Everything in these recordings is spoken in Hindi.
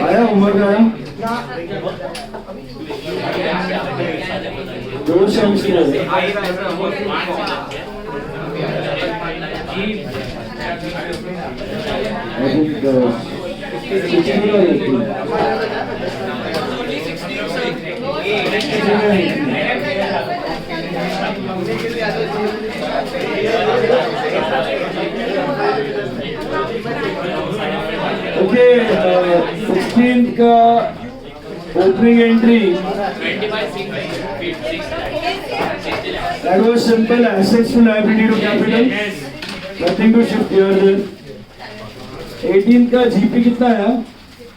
आया उमर आया दो semester I think 16 or 18. Okay, 16th का opening entry. That was simple assets to liability to capital. Nothing to shift here then. 18th का GP कितना है?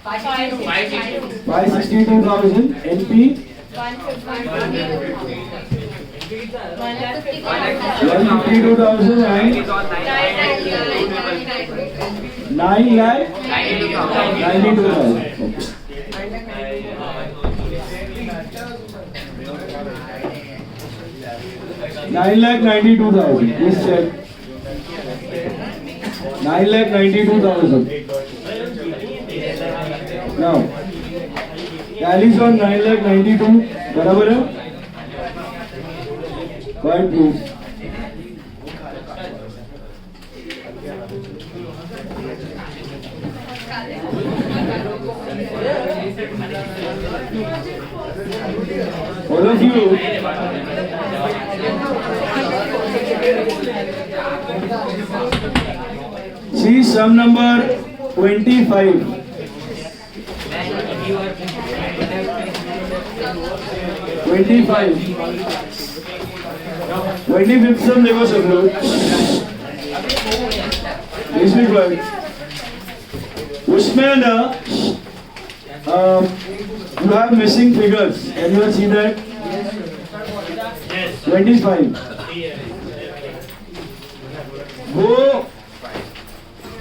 562,000. NP 152,000 and 9,92,000. Okay. 9,92,000. Please check. 9,92,000. Now, tallies on 9,92,000. बराबर है? Quite please. All of you. See sum number 25. 25. 25th sum देखो सब लोग. इसमें कोई उसमें ना you have missing figures. Can you see that? 25. वो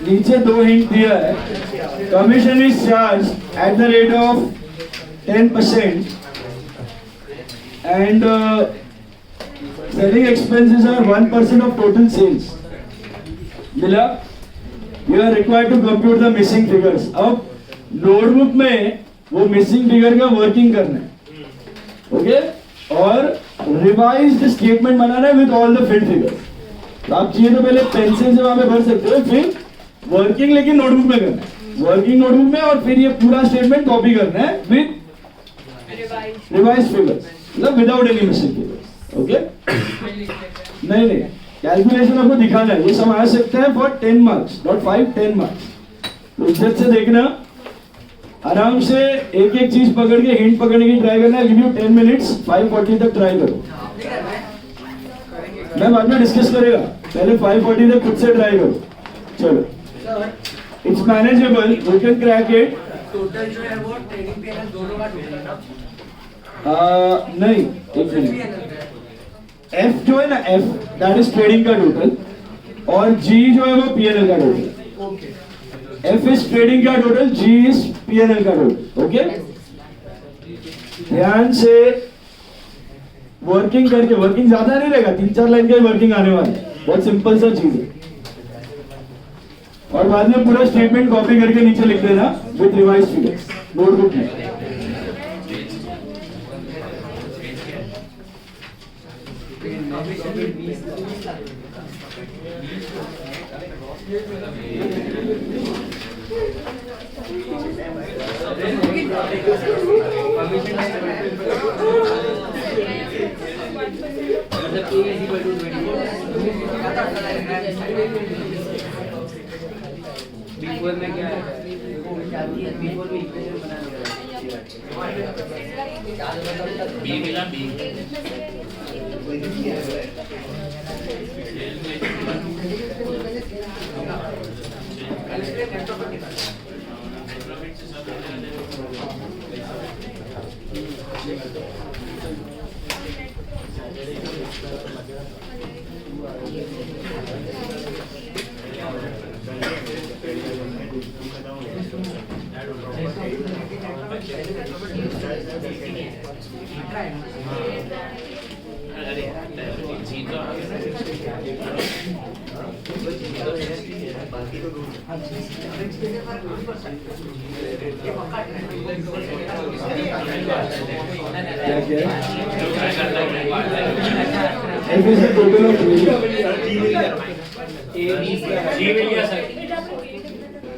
नीचे दो हिंट दिया है. Commission is charged at the rate of 10% and selling expenses are 1% of total sales. मिला? You are required to compute the missing figures. अब नोटबुक में वो मिसिंग फिगर का वर्किंग करना है. ओके? और रिवाइज्ड स्टेटमेंट बनाना है with all the field figures. तो आप चाहिए तो पहले पेंसिल से वहां पे भर सकते हो, फिर वर्किंग लेकिन नोटबुक में करना है. वर्किंग नोटबुक में और फिर ये पूरा स्टेटमेंट कॉपी करना है विद रिवाइज्ड फिगर्स, मतलब without any missing figures. Okay? नहीं कैलकुलेशन आपको दिखाना है. ये समझ सकते हैं फॉर 10 मार्क्स, नॉट 5, 10 मार्क्स. तो इज्जत से देखना, आराम से एक एक चीज पकड़ के हिंट पकड़ने की ट्राई करना है. गिव यू 10 मिनट्स, 5:40 तक ट्राई करो. मैं बाद में डिस्कस करेगा, पहले 5:40 तक खुद से ट्राई करो. चलो, it's manageable, you can crack it. Total जो है वो ट्रेडिंग पीएनएल दोनों का टोटल है ना? नहीं, एक मिनट. F जो है ना, F दैट इज ट्रेडिंग का टोटल और G जो है वो पीएनएल का total. Okay. F is trading का टोटल, G इज पीएनएल का टोटल. ओके? ध्यान से वर्किंग करके, वर्किंग ज्यादा नहीं रहेगा, 3-4 लाइन का ही वर्किंग आने वाला है. बहुत सिंपल सा चीज है. और बाद में पूरा स्टेटमेंट कॉपी करके नीचे लिख देना विद रिवाइज्ड फिगर्स नोटबुक में. बिफोर में क्या है? बिफोर में इक्वेशन बनाना है. बी मिला बी. क्या क्या F is the total of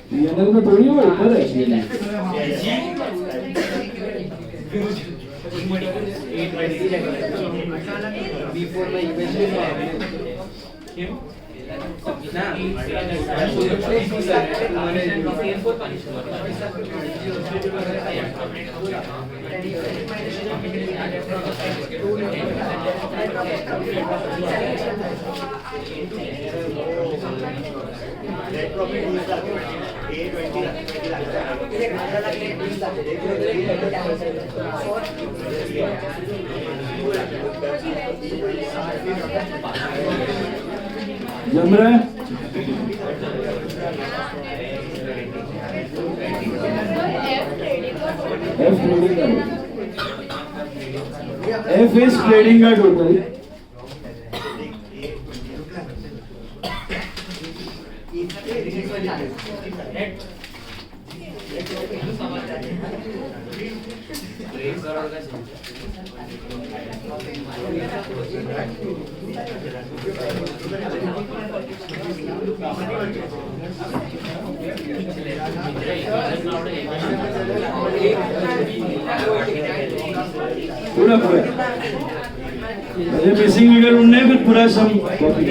PNL में थोड़ी वो ऊपर है Before my eventually जम रहा है F ट्रेडिंग का F is ट्रेडिंग का टोटल पूरा पूरा अरे मिसिंग फिगर उन्ने फिर पूरा सब कॉपी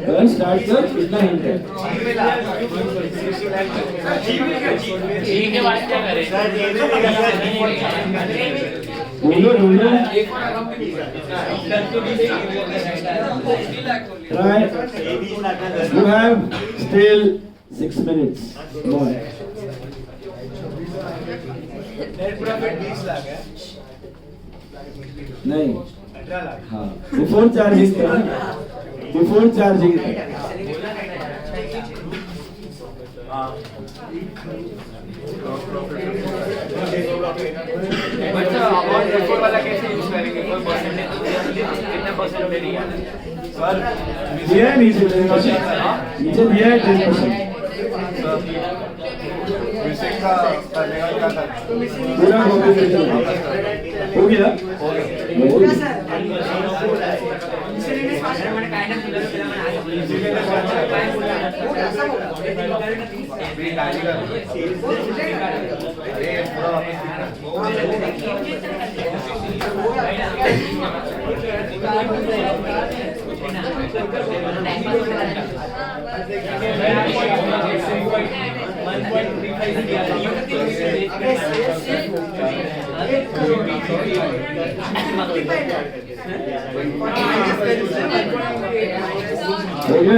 बस स्टार्ट कर कितना हिंट है ठीक है बात क्या करें बोलो बोलो try you have still 6 minutes more net profit 20 lakh है नहीं 18 लाख हाँ बिफोर चार्जिंग बिफोर चार्जिंग बच्चा और बिफोर वाला कैसे यूज करेंगे कोई परसेंटेज कितना परसेंट दे रही है सर दिया है नीचे नीचे दिया है 10% मिसिंग का करने का क्या करना पूरा हो गया हो गया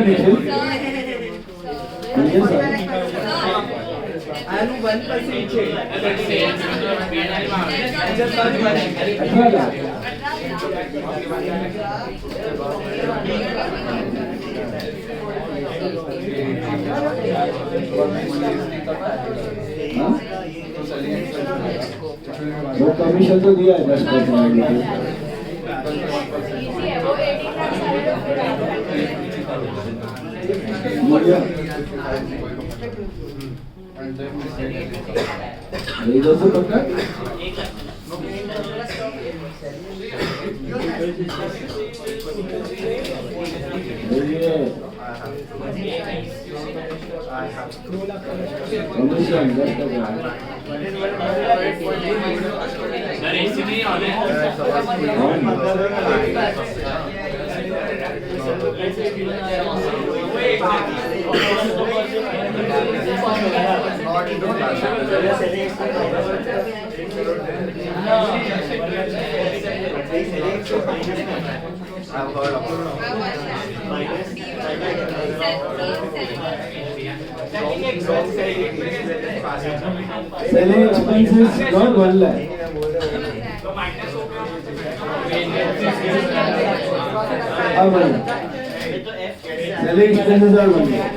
निखिल आलू 1% change. 18 वो कमीशन तो दिया है 10% पक्का सर ऐसे नहीं आने selling expenses not 1 lakh. अब selling expenses are 1 lakh.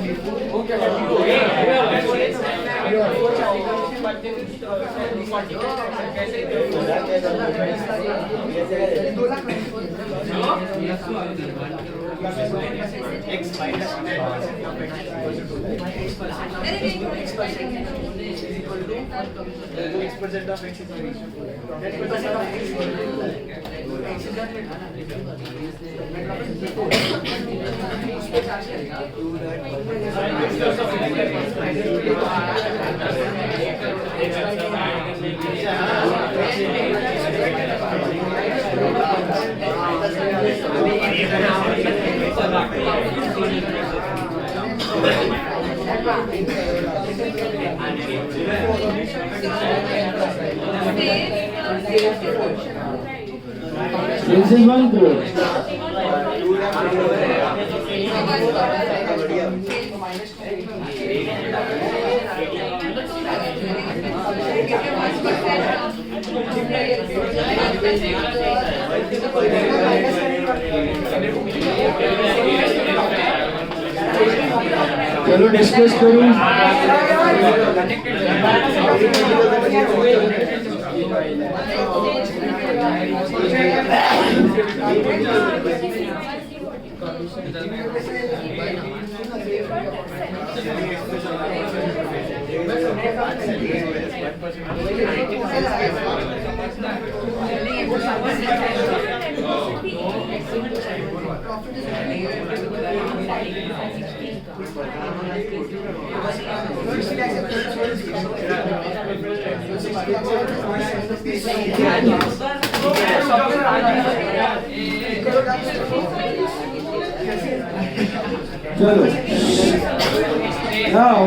This is 1 crore. चलो डिस्कस करूं. चलो now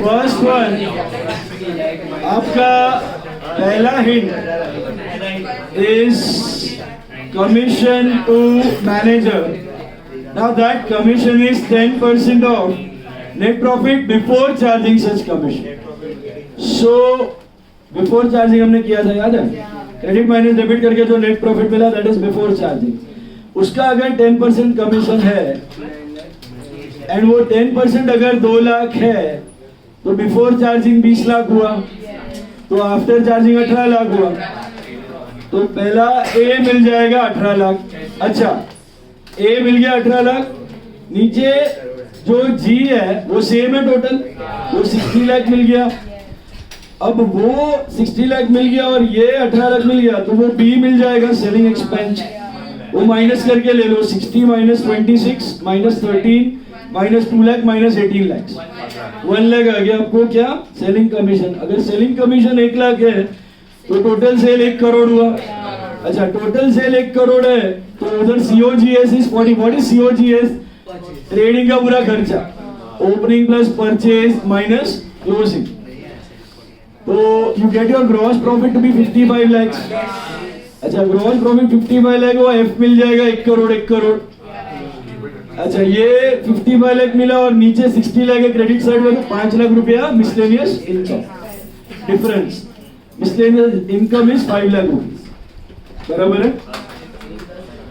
फर्स्ट वन आपका पहला hint is commission to manager. Now that commission is 10% of net profit before charging such commission. So before charging हमने किया था, याद है? क्रेडिट माइनस डेबिट करके जो नेट प्रॉफिट मिला दैट इज बिफोर चार्जिंग. उसका अगर 10% कमीशन है एंड वो 10% अगर 2 लाख है तो बिफोर चार्जिंग 20 लाख हुआ, तो आफ्टर चार्जिंग 18 लाख हुआ. तो पहला ए मिल जाएगा 18 लाख. अच्छा, ए मिल गया 18 लाख. नीचे जो जी है वो सेम है टोटल, वो 60 लाख मिल गया. अब वो 60 लाख मिल गया और ये 18 लाख मिल गया, तो वो बी मिल जाएगा सेलिंग एक्सपेंस. वो माइनस करके ले लो. 60 minus 26 minus 13 minus 2 lakh minus 18 lakh 1 lakh आ गया आपको क्या? Selling commission. अगर सेलिंग कमीशन 1 लाख है तो टोटल सेल 1 करोड़ हुआ. अच्छा, टोटल सेल 1 करोड़ है तो उधर COGS is 40. What is COGS? Trading का पूरा खर्चा, opening plus purchase minus closing. तो you get your gross profit to be 55 lakh. अच्छा, ग्रॉस प्रॉफिट 55 लाख, वो एफ मिल जाएगा 1 करोड़ 1 करोड़. अच्छा, ये 55 लाख मिला और नीचे 60 लाख है क्रेडिट साइड में, तो 5 लाख रुपया miscellaneous income difference. Miscellaneous income is 5 lakh rupees. बराबर है.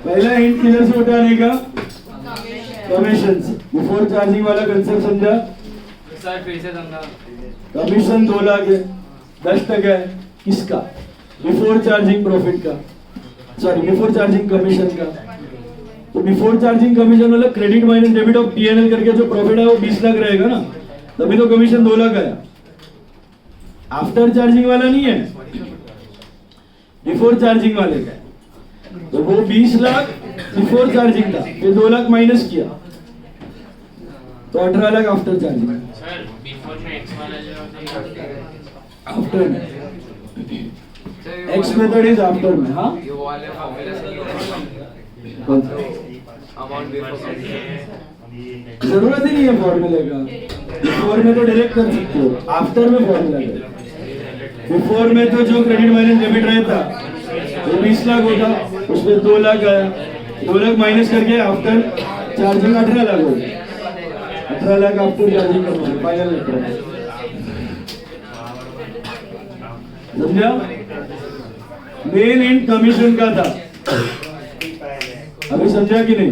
पहला हिंट किधर से उठाने का? कमीशन से. बिफोर चार्जिंग वाला कंसेप्ट समझा? सर फिर से समझा. कमीशन 2 लाख है, 10% है किसका? बिफोर चार्जिंग प्रॉफिट का, सॉरी बिफोर चार्जिंग कमीशन का. तो बिफोर चार्जिंग कमीशन मतलब credit minus debit of P&L करके जो प्रॉफिट है वो 20 लाख रहेगा ना, तभी तो कमीशन 2 लाख आया. आफ्टर चार्जिंग वाला नहीं है, बिफोर चार्जिंग वाले का. तो वो 20 लाख बिफोर चार्जिंग था, फिर 2 लाख माइनस किया तो 18 lakh after charging. Sir before में एक्स वाला जो आफ्टर में एक्स मेथड इज आफ्टर में. हाँ, ये वाले फॉर्मूला कौन सा? अमाउंट बिफोर जरूरत ही नहीं है फॉर्मूले का. बिफोर में तो डायरेक्ट कर सकते हो, आफ्टर में फॉर्मूला है. बिफोर में तो जो क्रेडिट माइनस डेबिट रहता वो 20 लाख होता, उसमें 2 लाख आया, 2 लाख माइनस करके आफ्टर चार्जिंग 18 लाख हो गया. 18 लाख आफ्टर चार्जिंग करना फाइनल लेकर. समझा? मेन एंड कमीशन का था. अभी समझा कि नहीं?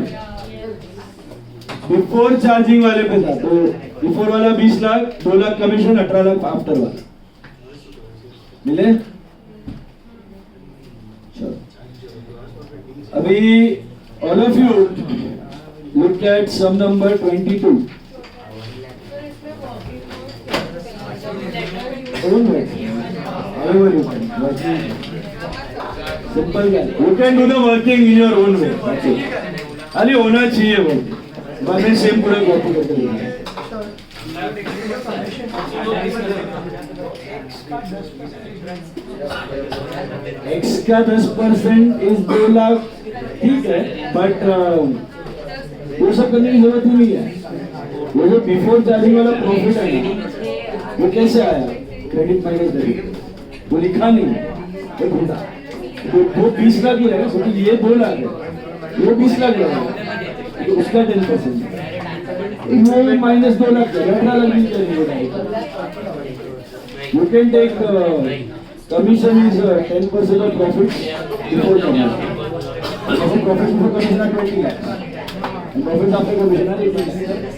बिफोर चार्जिंग वाले पे था, तो बिफोर वाला 20 लाख, 2 लाख कमीशन, 18 लाख आफ्टर वाला मिले। चलो अभी all of you look at some number 22। Simple you can do the working in your own way, खाली होना चाहिए वो, मैंने सेम पूरा कॉपी करके दिया है। एक्स का 10% इज 2 लाख, ठीक है, बट वो सब करने की जरूरत ही नहीं है। वो जो बिफोर चार्जिंग वाला प्रॉफिट है ना, वो कैसे आया, क्रेडिट माइनस डेबिट, वो लिखा नहीं है, वो 20 लाख ही रहेगा, क्योंकि ये 2 लाख है, वो 20 लाख रहेगा, तो उसका 10%, वो माइनस 2 लाख है, 18 लाख नहीं करेंगे। You can take commission is 10% of profit before commission. Profit before commission are 20 lakhs. And profit after commission are 18 lakhs.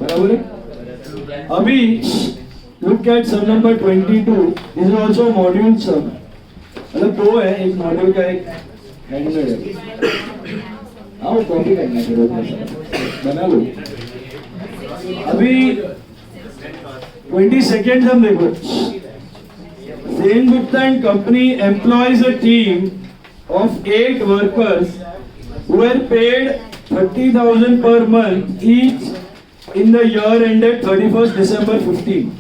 बराबर है? अभी look at sum number 22. This is also module sum. मतलब दो है, एक मॉड्यूल का एक हैंडमेड है। आओ कॉपी करना है, बना लो। अभी 22nd हम देखो। Sen Gupta and company employs a team of 8 workers who are paid 30,000 per month each in the year ended 31st December 15.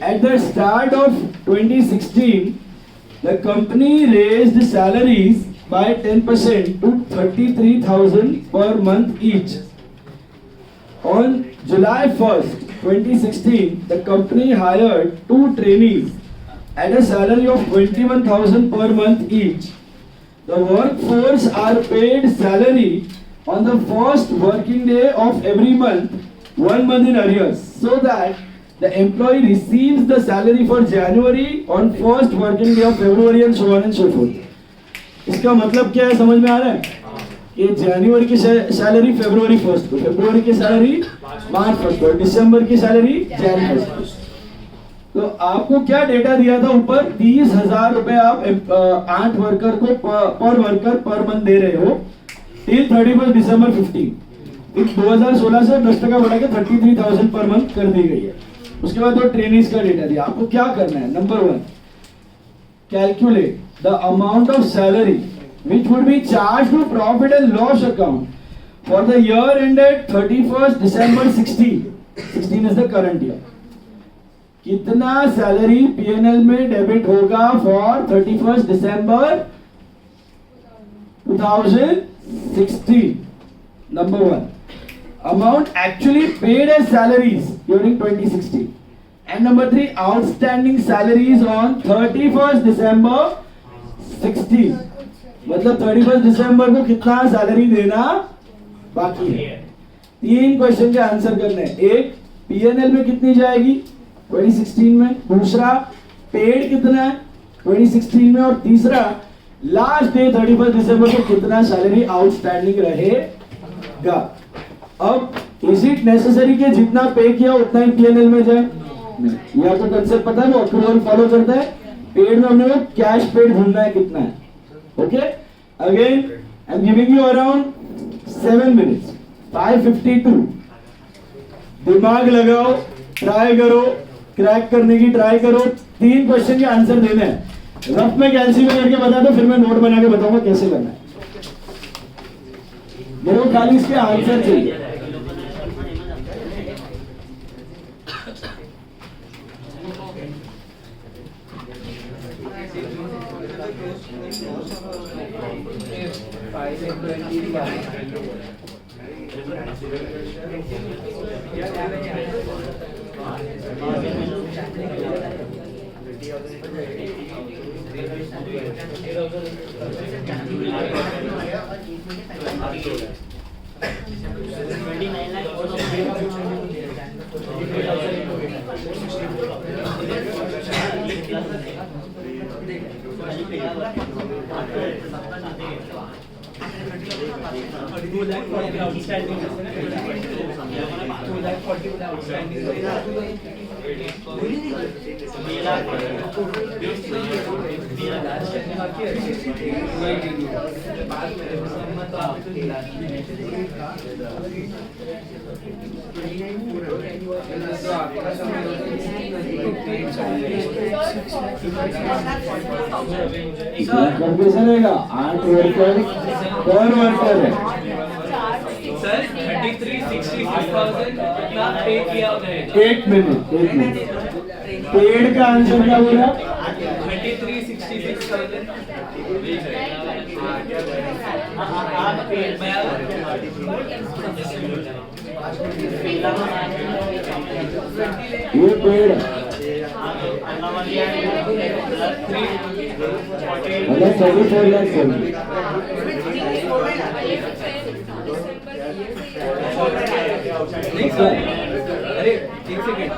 At the start of 2016, the company raised salaries by 10% to 33,000 per month each. On July 1st, 2016, the company hired 2 trainees at a salary of 21,000 per month each. The workforce are paid salary on the first working day of every month, 1 month in arrears, so that the employee receives the salary for January on first working day of February and so on and so forth. इसका मतलब क्या है, समझ में आ रहा है? ये जनवरी की सैलरी फरवरी 1st को, फरवरी की सैलरी मार्च 1st को, दिसंबर की सैलरी जनवरी 1st को। तो आपको क्या डेटा दिया था ऊपर, 30,000 रुपए आप 8 वर्कर को पर वर्कर पर मंथ दे रहे हो टिल 31 दिसंबर 15। 2016 से 10% बढ़ा के 33,000 पर मंथ कर दी गई है। उसके बाद वो ट्रेनिंग्स का डेटा दिया। आपको क्या करना है, number 1 calculate the amount of salary which would be charged to profit and loss account for the year ended 31st December 16. 16 is the current year. कितना सैलरी पीएनएल में डेबिट होगा for 31st December 2016? Number 1. Amount actually paid as salaries during 2016. And number 3, outstanding salaries on 31st December 16. मतलब 31 दिसंबर को कितना सैलरी देना बाकी है। 3 क्वेश्चन के आंसर करने हैं। एक, पीएनएल में कितनी जाएगी 2016 में, दूसरा पेड कितना है 2016 में, और तीसरा लास्ट डे 31 दिसंबर को कितना सैलरी आउटस्टैंडिंग रहेगा। अब इज इट नेसेसरी कि जितना पे किया उतना ही पीएनएल में जाए? नहीं। या तो कंसेप्ट पता है, वो अक्रूवल फॉलो करता है। पेड में हमने वो कैश पेड ढूंढना है कितना है। Okay, again I'm giving you around 7 minutes, 5:52. दिमाग लगाओ, ट्राई करो, क्रैक करने की ट्राई करो। 3 क्वेश्चन के आंसर देने हैं। रफ में कैलसी में करके बता दो, फिर मैं नोट बना के बताऊंगा कैसे करना है। मेरे को खाली इसके आंसर चाहिए। 2,40,000 outstanding. 2,40,000 outstanding. कंप्यूटर रहेगा 8 वर्कर पर वर्कर है सर 33,66,000 इतना पे किया रहेगा। एक मिनट पेड़ का आंसर क्या बोला 33,66,000 ये पेड़ है मतलब 34 लाख नहीं सर अरे एक सेकंड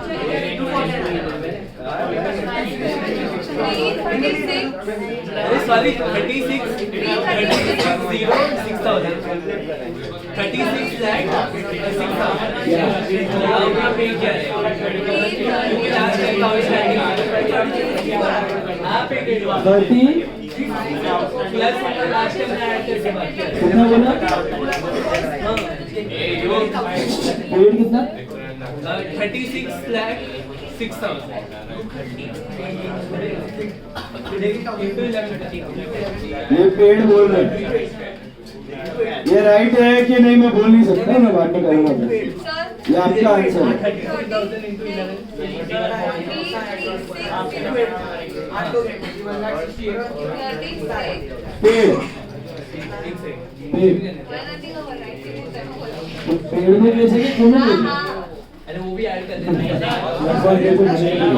अरे सॉरी 36,000 पे क्या है आप पे 30 प्लस लास्ट टाइम ऐड करके बात किया कितना बोला पेड़ कितना 36,06,000 ये पेड़ बोल रहे हैं ये राइट है कि नहीं मैं बोल नहीं सकता मैं बाद में करूंगा ये आपका आंसर है पेड़ पेड़ में कैसे कि क्यों नहीं अरे वो भी ऐड कर देना लगभग ये तो मुझे नहीं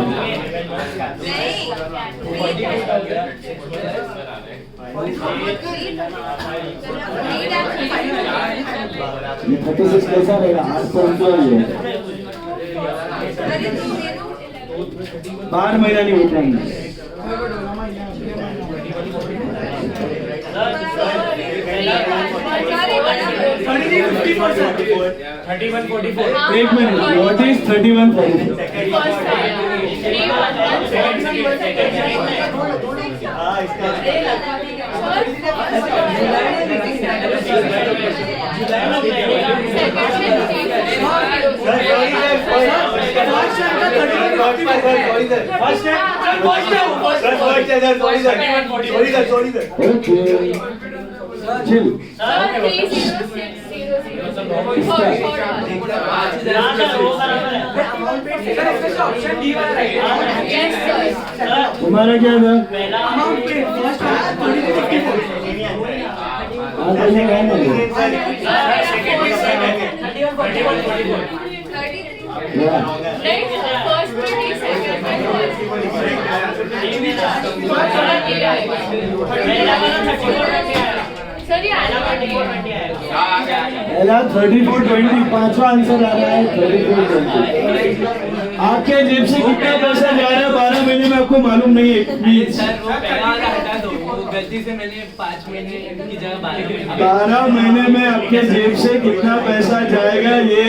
ये 36 कैसा रहेगा 8 तो उनका ही है 12 महीना नहीं होता है 31,44 एक मिनट व्हाट इज 31,44 चिल तुम्हारा क्या था पहला 34,20 पांचवा आंसर आ रहा है 34,20 आपके जेब से कितना पैसा जा रहा है 12 महीने में आपको मालूम नहीं है प्लीज सर वो पहला वाला हटा दो वो गलती से मैंने 5 महीने की जगह 12 महीने में आपके जेब से कितना पैसा जाएगा ये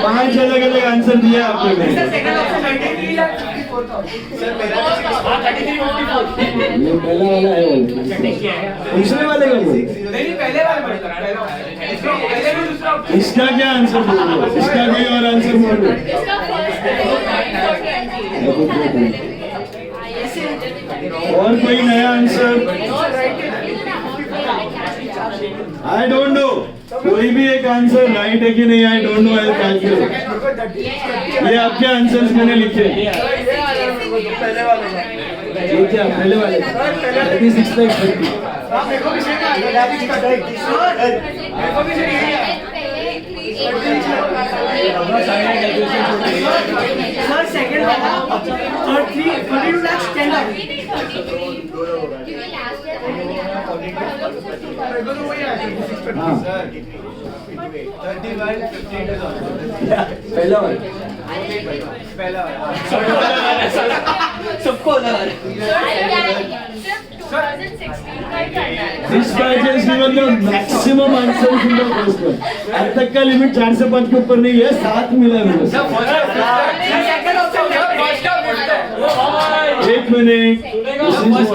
5 अलग अलग आंसर दिया आपने ये पहला वाला है दूसरे वाले का बोल इसका क्या आंसर बोल रहे हो इसका कोई और आंसर बोल रहे और कोई नया आंसर आई डोंट नो कोई भी एक आंसर राइट है कि नहीं I don't know I calculate ये आपके आंसर्स मैंने लिखे ये क्या पहले वाले 36 लाख 32 lakhs 10 lakhs. हाँ पहला वाला सबको Sir, This batch has given the maximum answers in the first one. आज तक का लिमिट 4 से 5 के ऊपर नहीं है, 7 मिला है मेरे को। एक minute, this is what?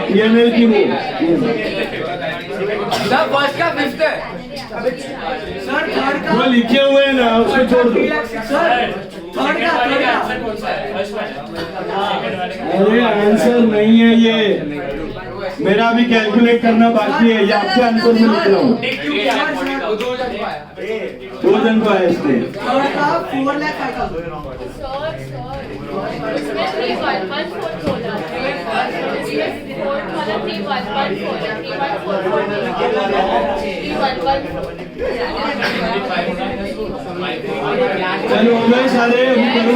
PNL की वो, फर्स्ट का फिफ्थ है सर थर्ड का वो लिखे हुए हैं ना, उसको छोड़ दो। सर थर्ड का अरे आंसर नहीं है ये, मेरा अभी कैलकुलेट करना बाकी है, ये आपके आंसर में लिख रहा हूँ। 2 जन को आया इसमें। थर्ड का 4,05,000 चलो हो गए सारे, अभी करो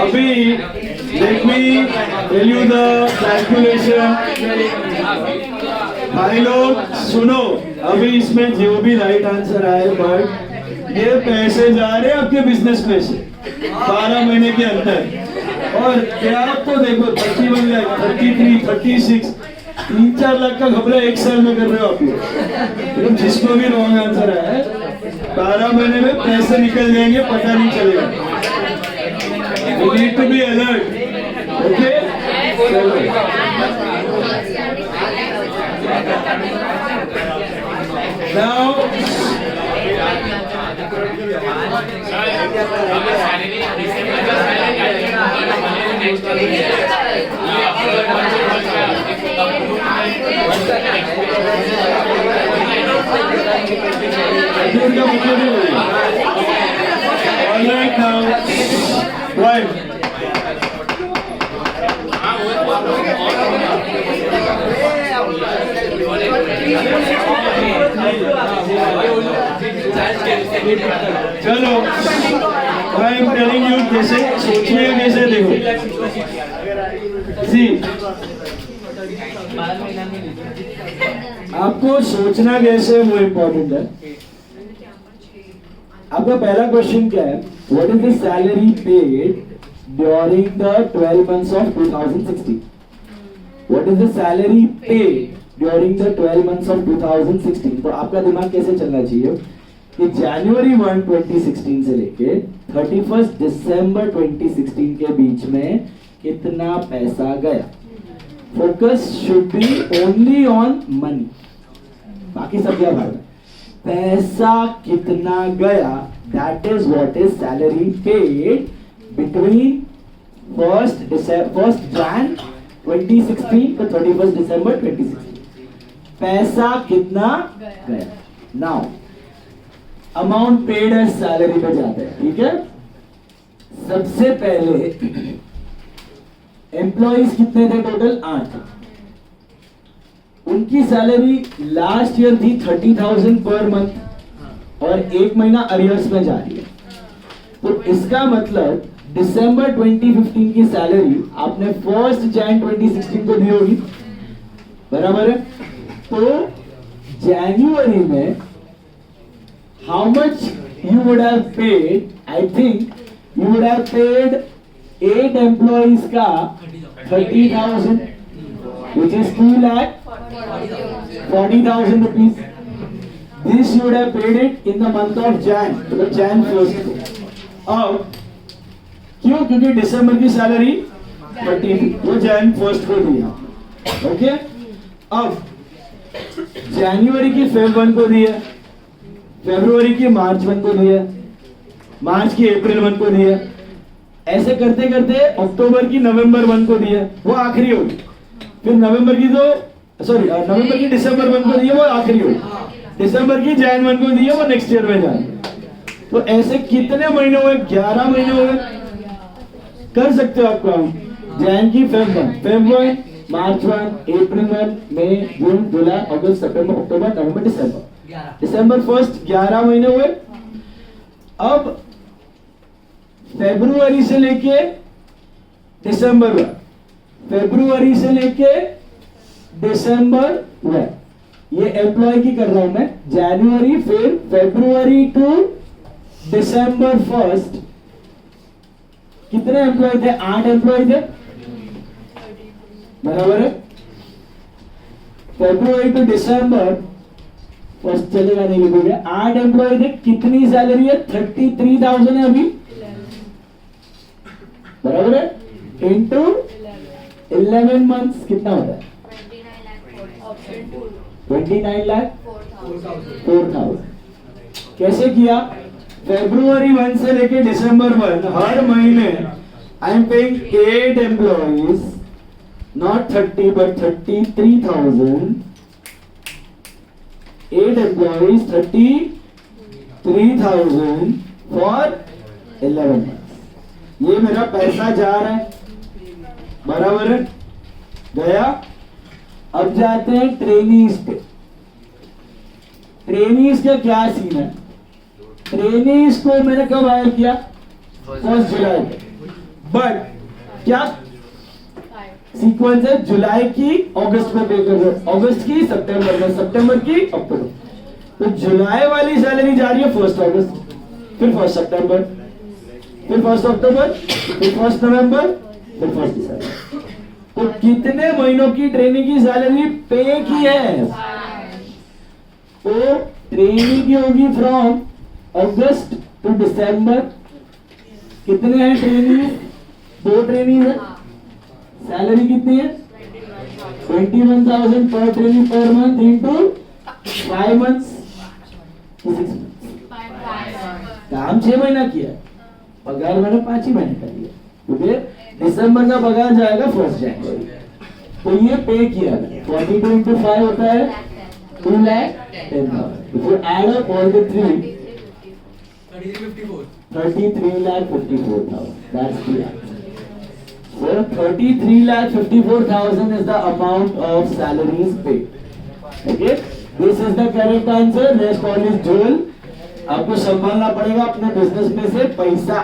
अभी let me tell you the calculation। भाई लोग सुनो, अभी इसमें जो भी राइट आंसर आए, बट ये पैसे जा रहे हैं आपके बिजनेस में से 12 महीने के अंदर। और क्या आपको देखो 31 लाख, 33, 36, 3-4 लाख का घबरा 1 साल में कर रहे हो आप लोग। तो जिसको भी रॉन्ग आंसर आया 12 महीने में पैसे निकल जाएंगे, पता नहीं चलेगा। You need to be alert, okay? Now, all right now, right. चलो आई एम टेलिंग यू, कैसे सोचने का कैसे देखो। जी आपको सोचना कैसे वो इम्पोर्टेंट है। आपका पहला क्वेश्चन क्या है, what is the salary paid during the 12 months of 2016? What is the salary paid during the 12 months of 2016? तो आपका दिमाग कैसे चलना चाहिए कि जनवरी 1, 2016 से लेके 31 दिसंबर 2016 के बीच में कितना पैसा गया। Focus should be only on money, बाकी सब क्या भाग पैसा कितना गया, that is what is salary paid between 1st Jan 2016 to 31st December 2016। पैसा कितना गया। Now amount paid as salary पे जाते हैं, ठीक है। सबसे पहले एम्प्लॉइज कितने थे टोटल, 8। उनकी सैलरी लास्ट ईयर थी 30,000 पर मंथ और 1 महीना अरियर्स में जा रही है। तो इसका मतलब दिसंबर 2015 की सैलरी आपने 1st Jan 2016 को दी होगी, बराबर है। तो जनवरी में how much you would have paid, I think you would have paid 8 employees का 30,000 which is 2,40,000 rupees. This you would have paid it in the month of Jan, मतलब Jan 1st को। अब क्यों, क्योंकि दिसंबर की सैलरी 30 वो Jan 1st को दिया, ओके। अब जनवरी की Feb 1 को दिया, फरवरी की मार्च 1 को दिया, मार्च की अप्रैल 1 को दिया, ऐसे करते करते अक्टूबर की नवंबर 1 को दिया, वो आखिरी होगी। फिर नवंबर की नवंबर की दिसंबर 1 को दिया, वो आखिरी होगी। दिसंबर की Jan 1 को दिया, वो नेक्स्ट ईयर में जाएगा। तो ऐसे कितने महीने हुए, 11 महीने हुए। कर सकते हो आप काम, Jan की Feb 1, मार्च 1, अप्रैल 1, मई, जून, जुलाई, अगस्त, सितंबर, अक्टूबर, नवंबर, दिसंबर 1st 11 महीने हुए। अब फरवरी से लेके दिसंबर 1, फरवरी से लेके दिसंबर 1, ये एम्प्लॉय की कर रहा हूं मैं, जनवरी फिर फेब्रुवरी टू दिसंबर फर्स्ट कितने एम्प्लॉय थे? 8 एम्प्लॉय थे, बराबर है। फेब्रुवरी टू दिसंबर फर्स्ट चलेगा, नहीं लिखोगे। 8 एम्प्लॉय थे, कितनी सैलरी है? 33,000 है अभी, बराबर है। इंटू 11 मंथ्स कितना होता है? 29 लाख 4,000। कैसे किया? फेब्रुवरी 1 से लेके दिसंबर 1 हर महीने I am paying 8 employees, not 30 but 33,000। 8 employees 33,000 for 11 months। ये मेरा पैसा जा रहा है, बराबर है, गया। अब जाते हैं ट्रेनीज पे। ट्रेनीज का क्या सीन है? ट्रेनीज को मैंने कब हायर किया? 1 जुलाई पे। बट क्या सीक्वेंस है? जुलाई की अगस्त में पे कर रहे हो, अगस्त की सितंबर में, सितंबर की अक्टूबर। तो जुलाई वाली सैलरी जा रही है 1 अगस्त, फिर 1 सितंबर, फिर 1 अक्टूबर, फिर 1 नवंबर, फिर 1 दिसंबर। तो कितने महीनों की ट्रेनिंग की सैलरी पे की है? तो ट्रेनिंग की होगी फ्रॉम अगस्त टू दिसंबर। कितने हैं ट्रेनिंग? 2 ट्रेनिंग है। सैलरी कितनी है? 21,000 पर training per month into 5 months, 6 months। काम 6 महीना किया, पगार मैंने 5 ही महीने का दिया, क्योंकि दिसंबर का पगार जाएगा 1 जनवरी। तो ये पे किया 42 इंटू 5 होता है 2,10,000। If you add up all the three, 33,54,000. That's the answer. So 33,54,000 is the amount of salaries paid. Okay, this is the correct answer. Rest all is jewel. आपको संभालना पड़ेगा अपने बिजनेस में से पैसा,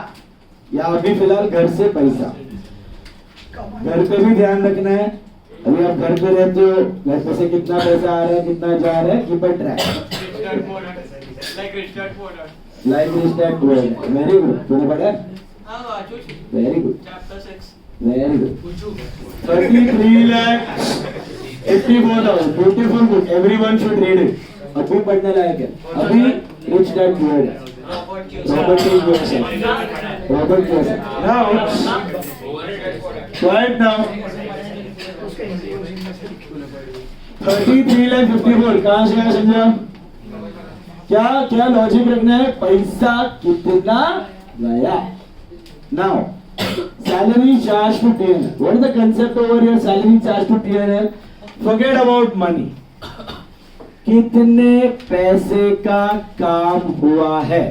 या अभी फिलहाल घर से पैसा। घर पे भी ध्यान रखना है। अभी आप घर पे रहते हो, घर पे से कितना पैसा आ रहा है, कितना जा रहा है, keep it track. Like restart word, very good. तूने पढ़ा? Very good, very good. 33,54,000, beautiful book, everyone should read it. अभी पढ़ने लायक है। अभी rich dad poor dad, Robert Kiyosaki. Now right now 33,54,000 कहां से आया समझा? क्या क्या लॉजिक रखना है? पैसा कितना गया। Now salary charge to TNL. What is the concept over here? Salary charge to TNL. Forget about money. कितने पैसे का काम हुआ है?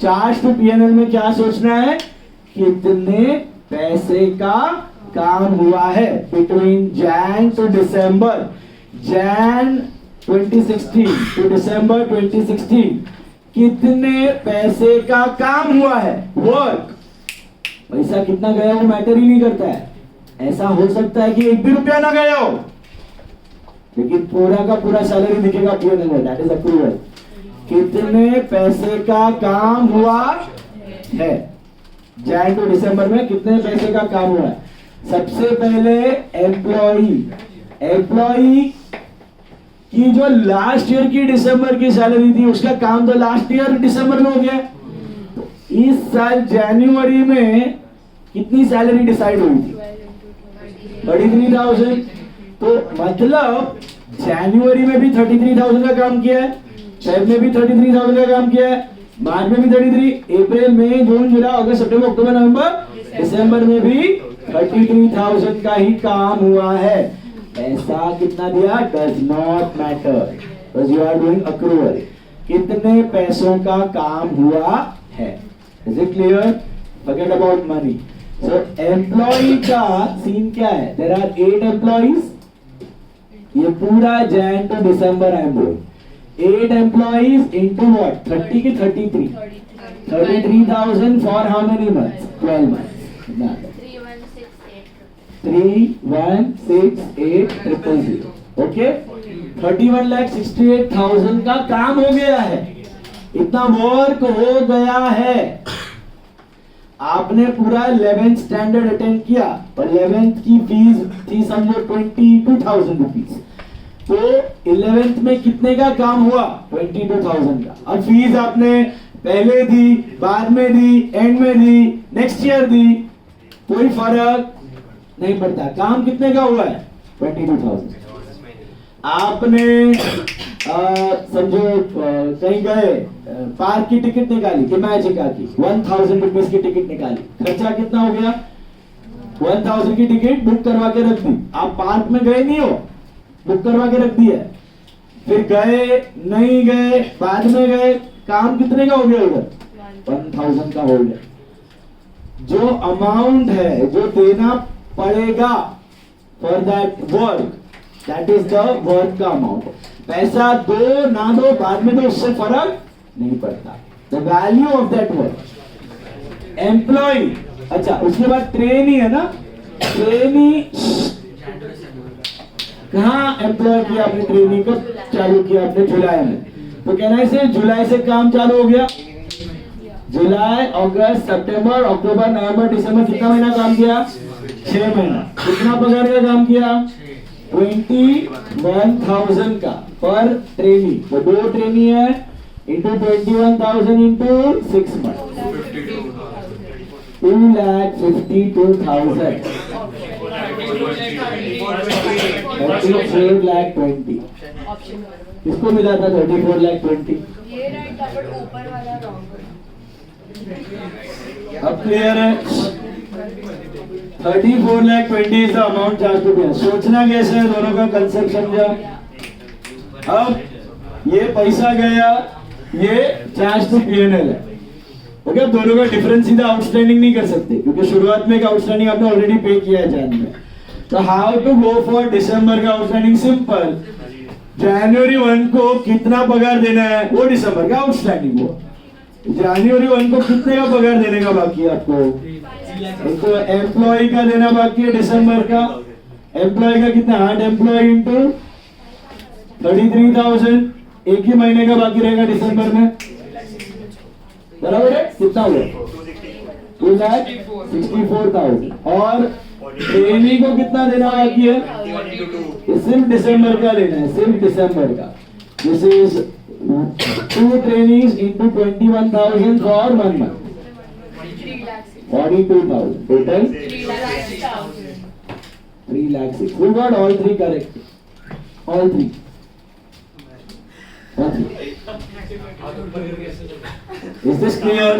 चार्ज टू TNL में क्या सोचना है? कितने पैसे का काम हुआ है between Jan to December, Jan 2016 to December 2016। कितने पैसे का काम हुआ है? वर्क। पैसा कितना गया वो मैटर ही नहीं करता है। ऐसा हो सकता है कि 1 भी रुपया ना गया हो, लेकिन पूरा का पूरा सैलरी दिखेगा PNL में, दैट इज अक्रूवल। कितने पैसे का काम हुआ है जैन टू दिसंबर में, कितने पैसे का काम हुआ है? सबसे पहले एम्प्लॉई की जो लास्ट ईयर की दिसंबर की सैलरी थी, उसका काम तो लास्ट ईयर दिसंबर में हो गया। इस साल जनवरी में कितनी सैलरी डिसाइड हुई थी? 33,000। तो मतलब जनवरी में भी 33,000 का काम किया है, फेब में भी 33,000 का काम किया है, मार्च में भी 33, अप्रैल मई जून जुलाई अगस्त सितंबर अक्टूबर नवंबर दिसंबर में भी 33,000 का ही काम हुआ है। पैसा कितना दिया does not matter, because you are doing accrual. कितने पैसों का काम हुआ है? Is it clear? Forget about money. So employee का सीन क्या है? There are 8 employees. ये पूरा Jan to December I am doing. 8 employees into what? 30 की 33. 33,000 for how many months? 12 months. 3168 000. Okay? 31,68,000 का काम हो गया है, इतना वर्क हो गया है। आपने पूरा 11th स्टैंडर्ड अटेंड किया और 11th की फीस थी समझो 22,000 रुपीज, तो 11th में कितने का काम हुआ? 22,000 का। अब फीस आपने पहले दी, बाद में दी, एंड में दी, नेक्स्ट ईयर दी, कोई फर्क नहीं पड़ता। काम कितने का हुआ है? 22,000। आपने समझो कहीं गए, पार्क की टिकट निकाली, इमेजिका की 1,000 रुपीज की टिकट निकाली, खर्चा कितना हो गया? 1,000 की टिकट बुक करवा के रख दी। आप पार्क में गए नहीं हो, बुक करवा के रख दिया, फिर गए नहीं गए, बाद में गए, काम कितने का हो गया? उधर 1,000 का हो गया। जो अमाउंट है जो देना पड़ेगा for that work, that is the work का अमाउंट। पैसा दो ना दो, बाद में दो, उससे फर्क नहीं पड़ता। The value of that work. Employ, अच्छा उसके बाद ट्रेनी है ना, ट्रेनी कहाँ एम्प्लॉय किया आपने? ट्रेनिंग को चालू किया आपने जुलाई में, तो कहना है जुलाई से काम चालू हो गया। जुलाई, अगस्त, सितंबर, अक्टूबर, नवंबर, दिसंबर, कितना महीना काम किया? 6 महीना। कितना पगार का काम किया? 21,000 का पर ट्रेनी। तो 2 ट्रेनी है, इंटू 21,000 इंटू 6 मंथ, 2,52,000, 34,20,000। किसको मिला था 34,20,000? ये राइट था बट ऊपर वाला रॉन्ग है। अब क्लियर है? 34,20,000 is the amount charge to be. सोचना कैसे है, दोनों का कंसेप्ट समझा? अब ये पैसा गया, ये चार्ज टू पीएनएल है, ओके। अब दोनों का डिफरेंस सीधा आउटस्टैंडिंग नहीं कर सकते, क्योंकि शुरुआत में एक आउटस्टैंडिंग आपने ऑलरेडी पे किया है जैन में। तो how to go for December का आउटस्टैंडिंग? सिंपल, जनवरी 1 को कितना पगार देना है वो दिसंबर का आउटस्टैंडिंग हो। जनवरी 1 को कितने का पगार देने का बाकी है आपको? तो एम्प्लॉय का देना बाकी है दिसंबर का। एम्प्लॉय का कितना? 8 एम्प्लॉय इंटू 33,000, एक ही महीने का बाकी रहेगा दिसंबर में, बराबर है? कितना हुआ? 2,64,000। और ट्रेनी को कितना देना बाकी है? सिर्फ दिसंबर का लेना है, सिर्फ दिसंबर का। This is 2 trainees into 21,000 for 1 month, 42,000 total 3,06,000. We got all 3 correct. All 3. Is this clear?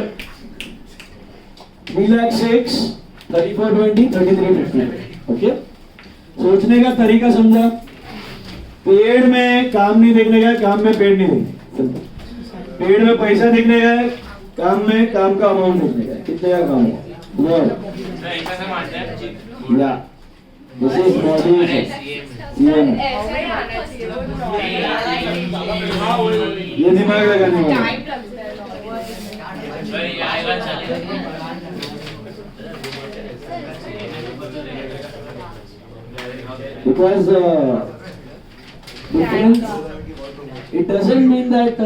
3,06,000, 34,20, 33,50. Okay? सोचने का तरीका समझा? पेड़ में काम नहीं देखने का, काम में पेड़ नहीं देखने। पेड़ में पैसा देखने का, काम में काम का अमाउंट देखने का, कितने का काम हुआ। या दिस इज बॉडी सीएम। ये दिमाग लगाने वाला। Because difference, it doesn't mean that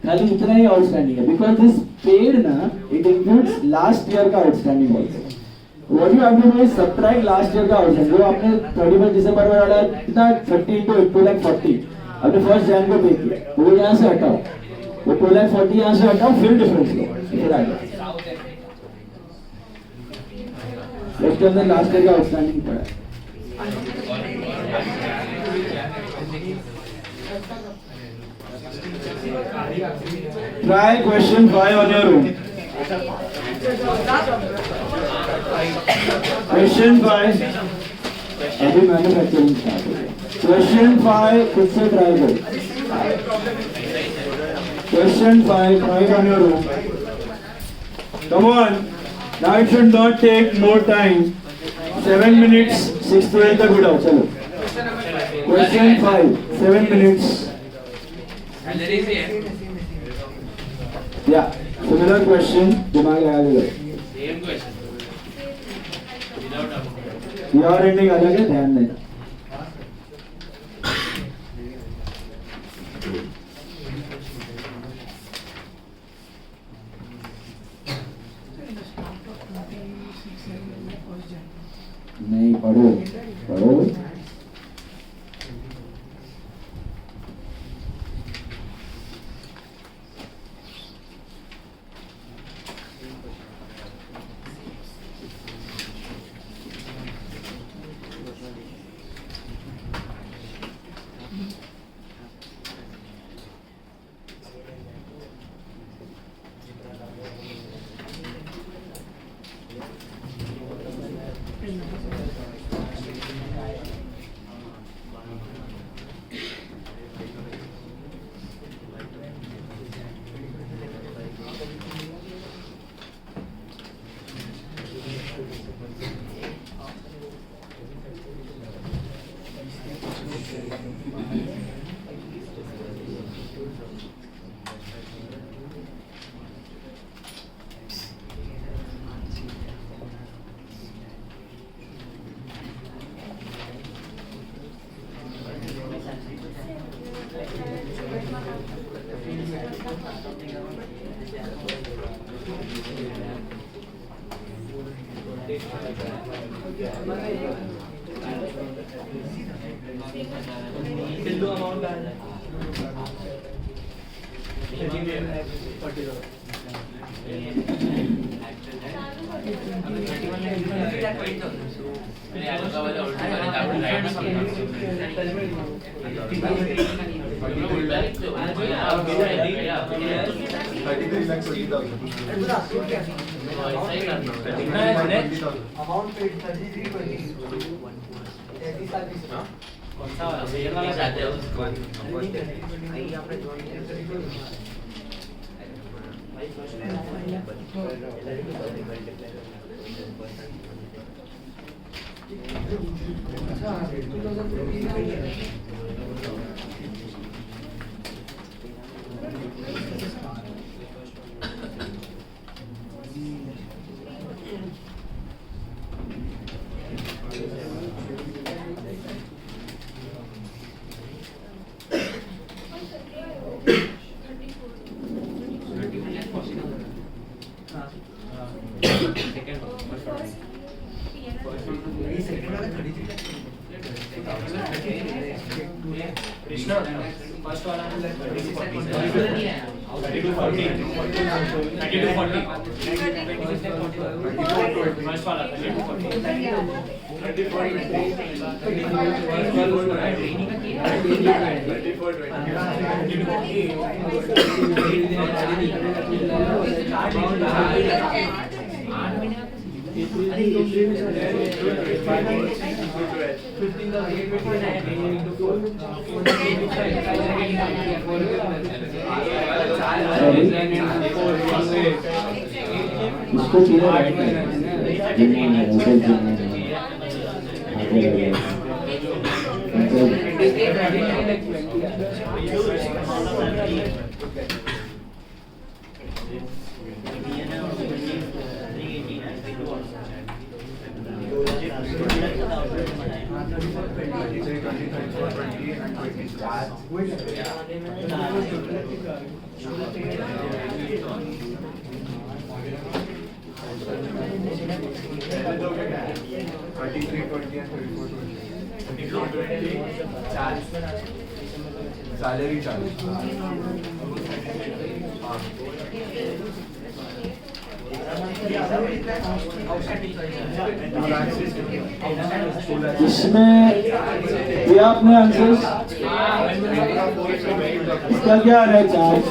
खाली इतना ही outstanding है, because this paid ना, it includes last year का outstanding also. What you have to do is subtract last year का outstanding, जो आपने 31 दिसंबर में वाला कितना 30 into 2,40,000 आपने 1 Jan को पे किया, वो यहाँ से हटाओ, वो 2,40,000 यहाँ से हटाओ, फिर डिफरेंस लो, फिर आ गया। उसके अंदर लास्ट ईयर का आउटस्टैंडिंग पड़ा है। Try question 5 on your own. Question 5. अभी मैन्युफैक्चरिंग स्टार्ट हो गया। Question 5 खुद से ट्राई करो। Question 5 try on your own. Come on. Now it should not take more time. 7 minutes 6:12 तक उठाओ चलो। Question 5 7 minutes. Yeah, similar question. दिमाग लगा लो। Same question. Without a Your ending अलग है, ध्यान देना। नहीं पढ़ो पढ़ो। Amount paid 3320. फर्स्ट वाला 3240 फर्स्ट वाला इसको सीधा राइट में सैलरी चार्ज इसमें दिया आपने आंसर्स, इसका क्या आ रहा है चार्ज?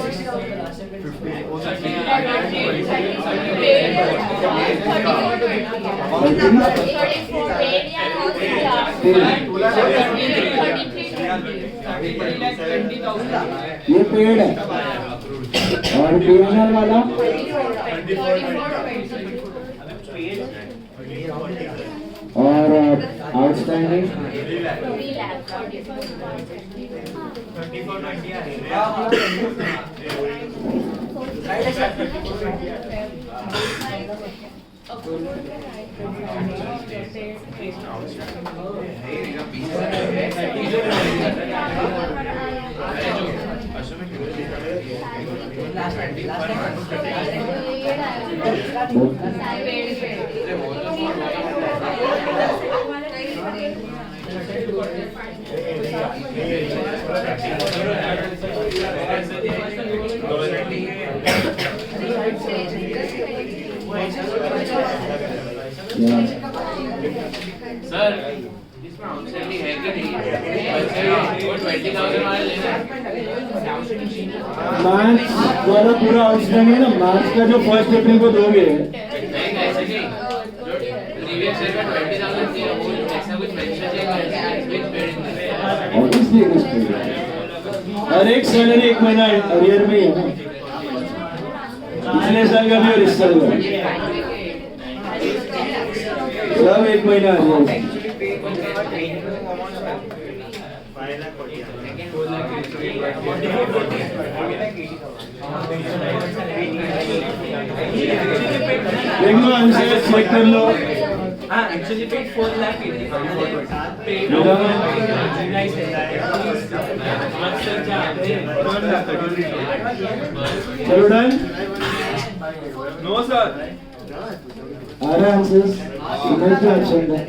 ये पेड है और बीएसएनएल वाला और आउटस्टैंडिंग सर इसमें आउटस्टैंडिंग है कि नहीं? वो 20,000 वाले लेना है। मैथ्स वाला पूरा आउटस्टैंडिंग है ना, मैथ्स का जो फर्स्ट अप्रैल को दोगे। नहीं ऐसे नहीं, जो प्रीवियस ईयर का 20,000 दिया वो ऐसा कुछ मेंशन है विच पेड ऑब्वियसली हर एक सैलरी एक महीना अरियर में ही है ना, पिछले साल का भी और इस साल का सब एक महीना अरियर। देख लो आंसर चेक कर लो। हाँ एक्चुअली पेड 4 लाख चलो डन। नो सर आ रहा आंसर इमेज का ऑप्शन है।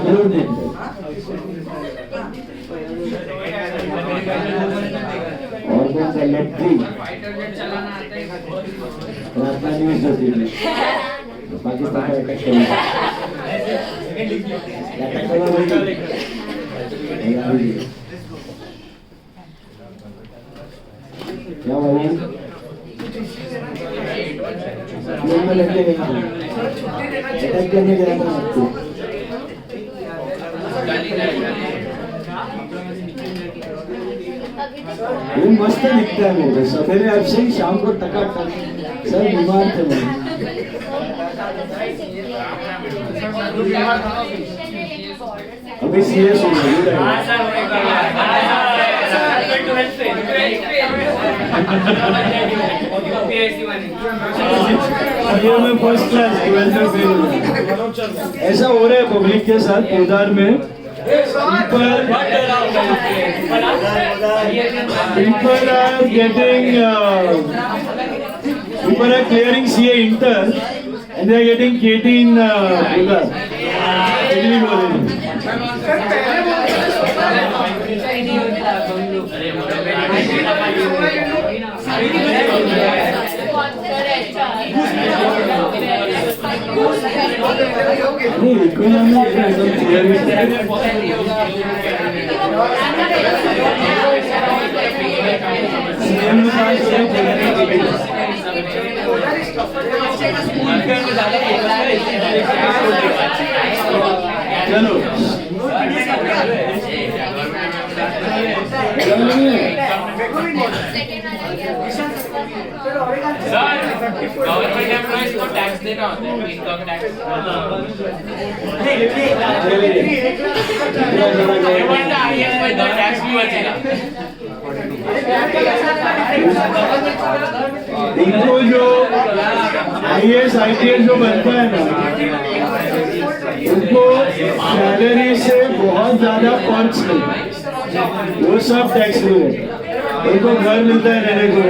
जरूर देखो। और कौन सा लट्टी रास्ता न्यूज होती है पाकिस्तान का अटैक करना क्या भाई प्लेन में लड़के नहीं अटैक करने गया था आपको। ये मस्त दिखता है मेरे को। सवेरे अभिषेक शाम को टकाटक सर बीमार थे मैं। अभी सीरियस हो गया ये मैं फर्स्ट क्लास 12th में फेल हुआ। ऐसा हो रहा है पब्लिक के साथ केदार में। People are getting people are clearing CA Inter and they are getting KT in Bular. नहीं इकोनॉमी एकदम क्लियर चलो गवर्नमेंट एम्प्लॉइज को टैक्स देना होता है, इनकम टैक्स। आईएएस में तो टैक्स भी बचेगा। इनको जो आईएएस आईपीएस जो बनता है ना, उनको सैलरी से बहुत ज्यादा पर्क्स मिलते हैं, वो सब टैक्स फ्री है। उनको घर मिलता है रहने को,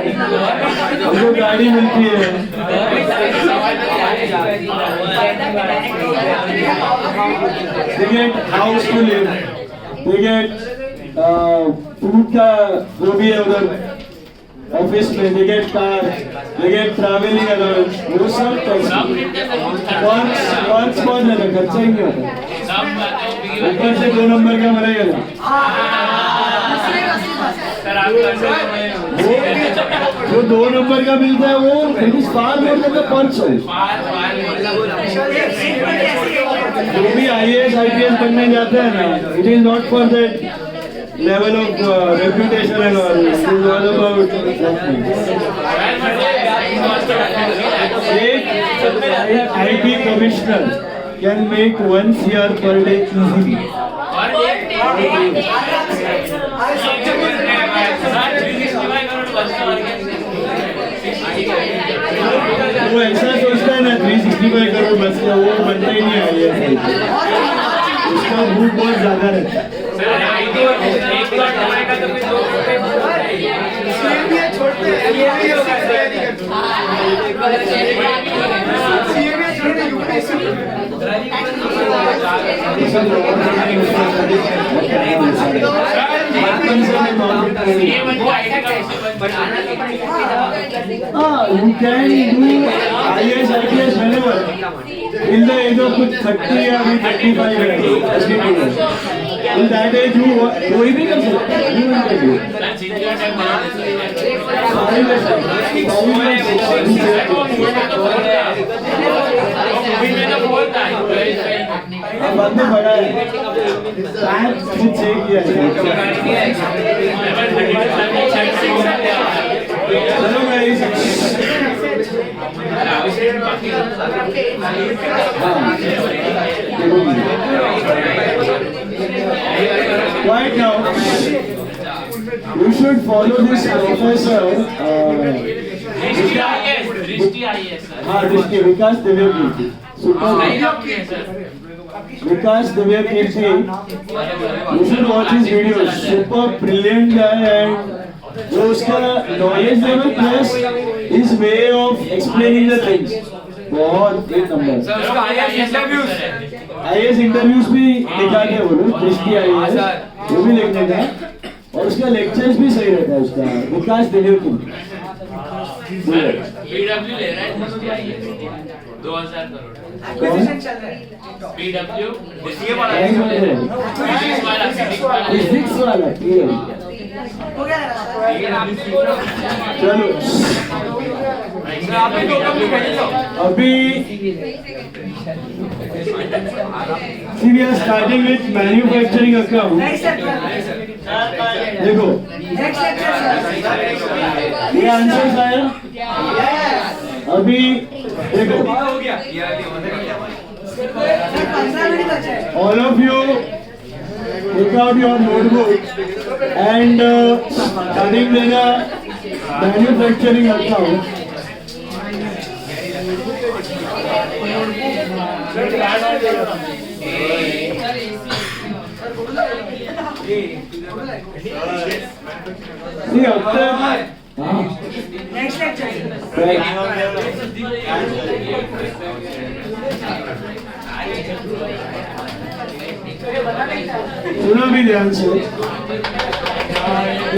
उनको गाड़ी मिलती है, they get house to live, they get food का वो भी है उधर ऑफिस में, they get car, they get traveling allowance, वो सब टैक्स बहुत ज्यादा खर्चा ही नहीं होता। ऊपर से 2 नंबर का मरेगा ना। जो 2 नंबर का मिलता है वो it is far more than the perks. जो भी आईएएस आईपीएस बनने जाते हैं ना, it is not for that level of reputation and all, it is all about एक IT commissioner can make 1 CR per day easily। वो ऐसा सोचता है ना 365 करोड़ बच गया, वो बनता ही नहीं है। उसका भूख बहुत ज्यादा रहता है। CA वन को IT का विषय बनाना तो पड़ेगा You can do IAS, IPS whenever. In the age of कुछ 30 या अभी 35 है, in that age you कोई भी कर सकता है, anyone can do. सर जितना टाइम बनाने से अब बाद में बड़ा है, शायद कुछ चेक किया है। चलो guys, right now you should follow this professor. दृष्टि IAS सर हाँ, दृष्टि विकास Divyakirti, super Vikas Divyakirti. You should watch his videos. Super brilliant guy and जो उसका knowledge level plus his way of explaining the things बहुत एक नंबर. IAS इंटरव्यूज भी दिखाते हैं वो लोग, दृष्टि IAS वो भी लिखने का, और उसका लेक्चर्स भी सही रहता है उसका. विकास दिव्यकीर्ति PW ले रहा है दृष्टि IAS 2000 करोड़ एक्विजिशन चल रहा है PW ये वाला फिजिक्स वाला clear. हो गया चलो आप ही लोग अपनी भेज दो अभी see we are starting with manufacturing account. Next lecture देखो नेक्स्ट लेक्चर ये आंसर्स आया. अभी देखो हो गया 15 मिनट बचे हैं all of you take out your notebook and studying the manufacturing account. See after next lecture सुनो भी ध्यान से,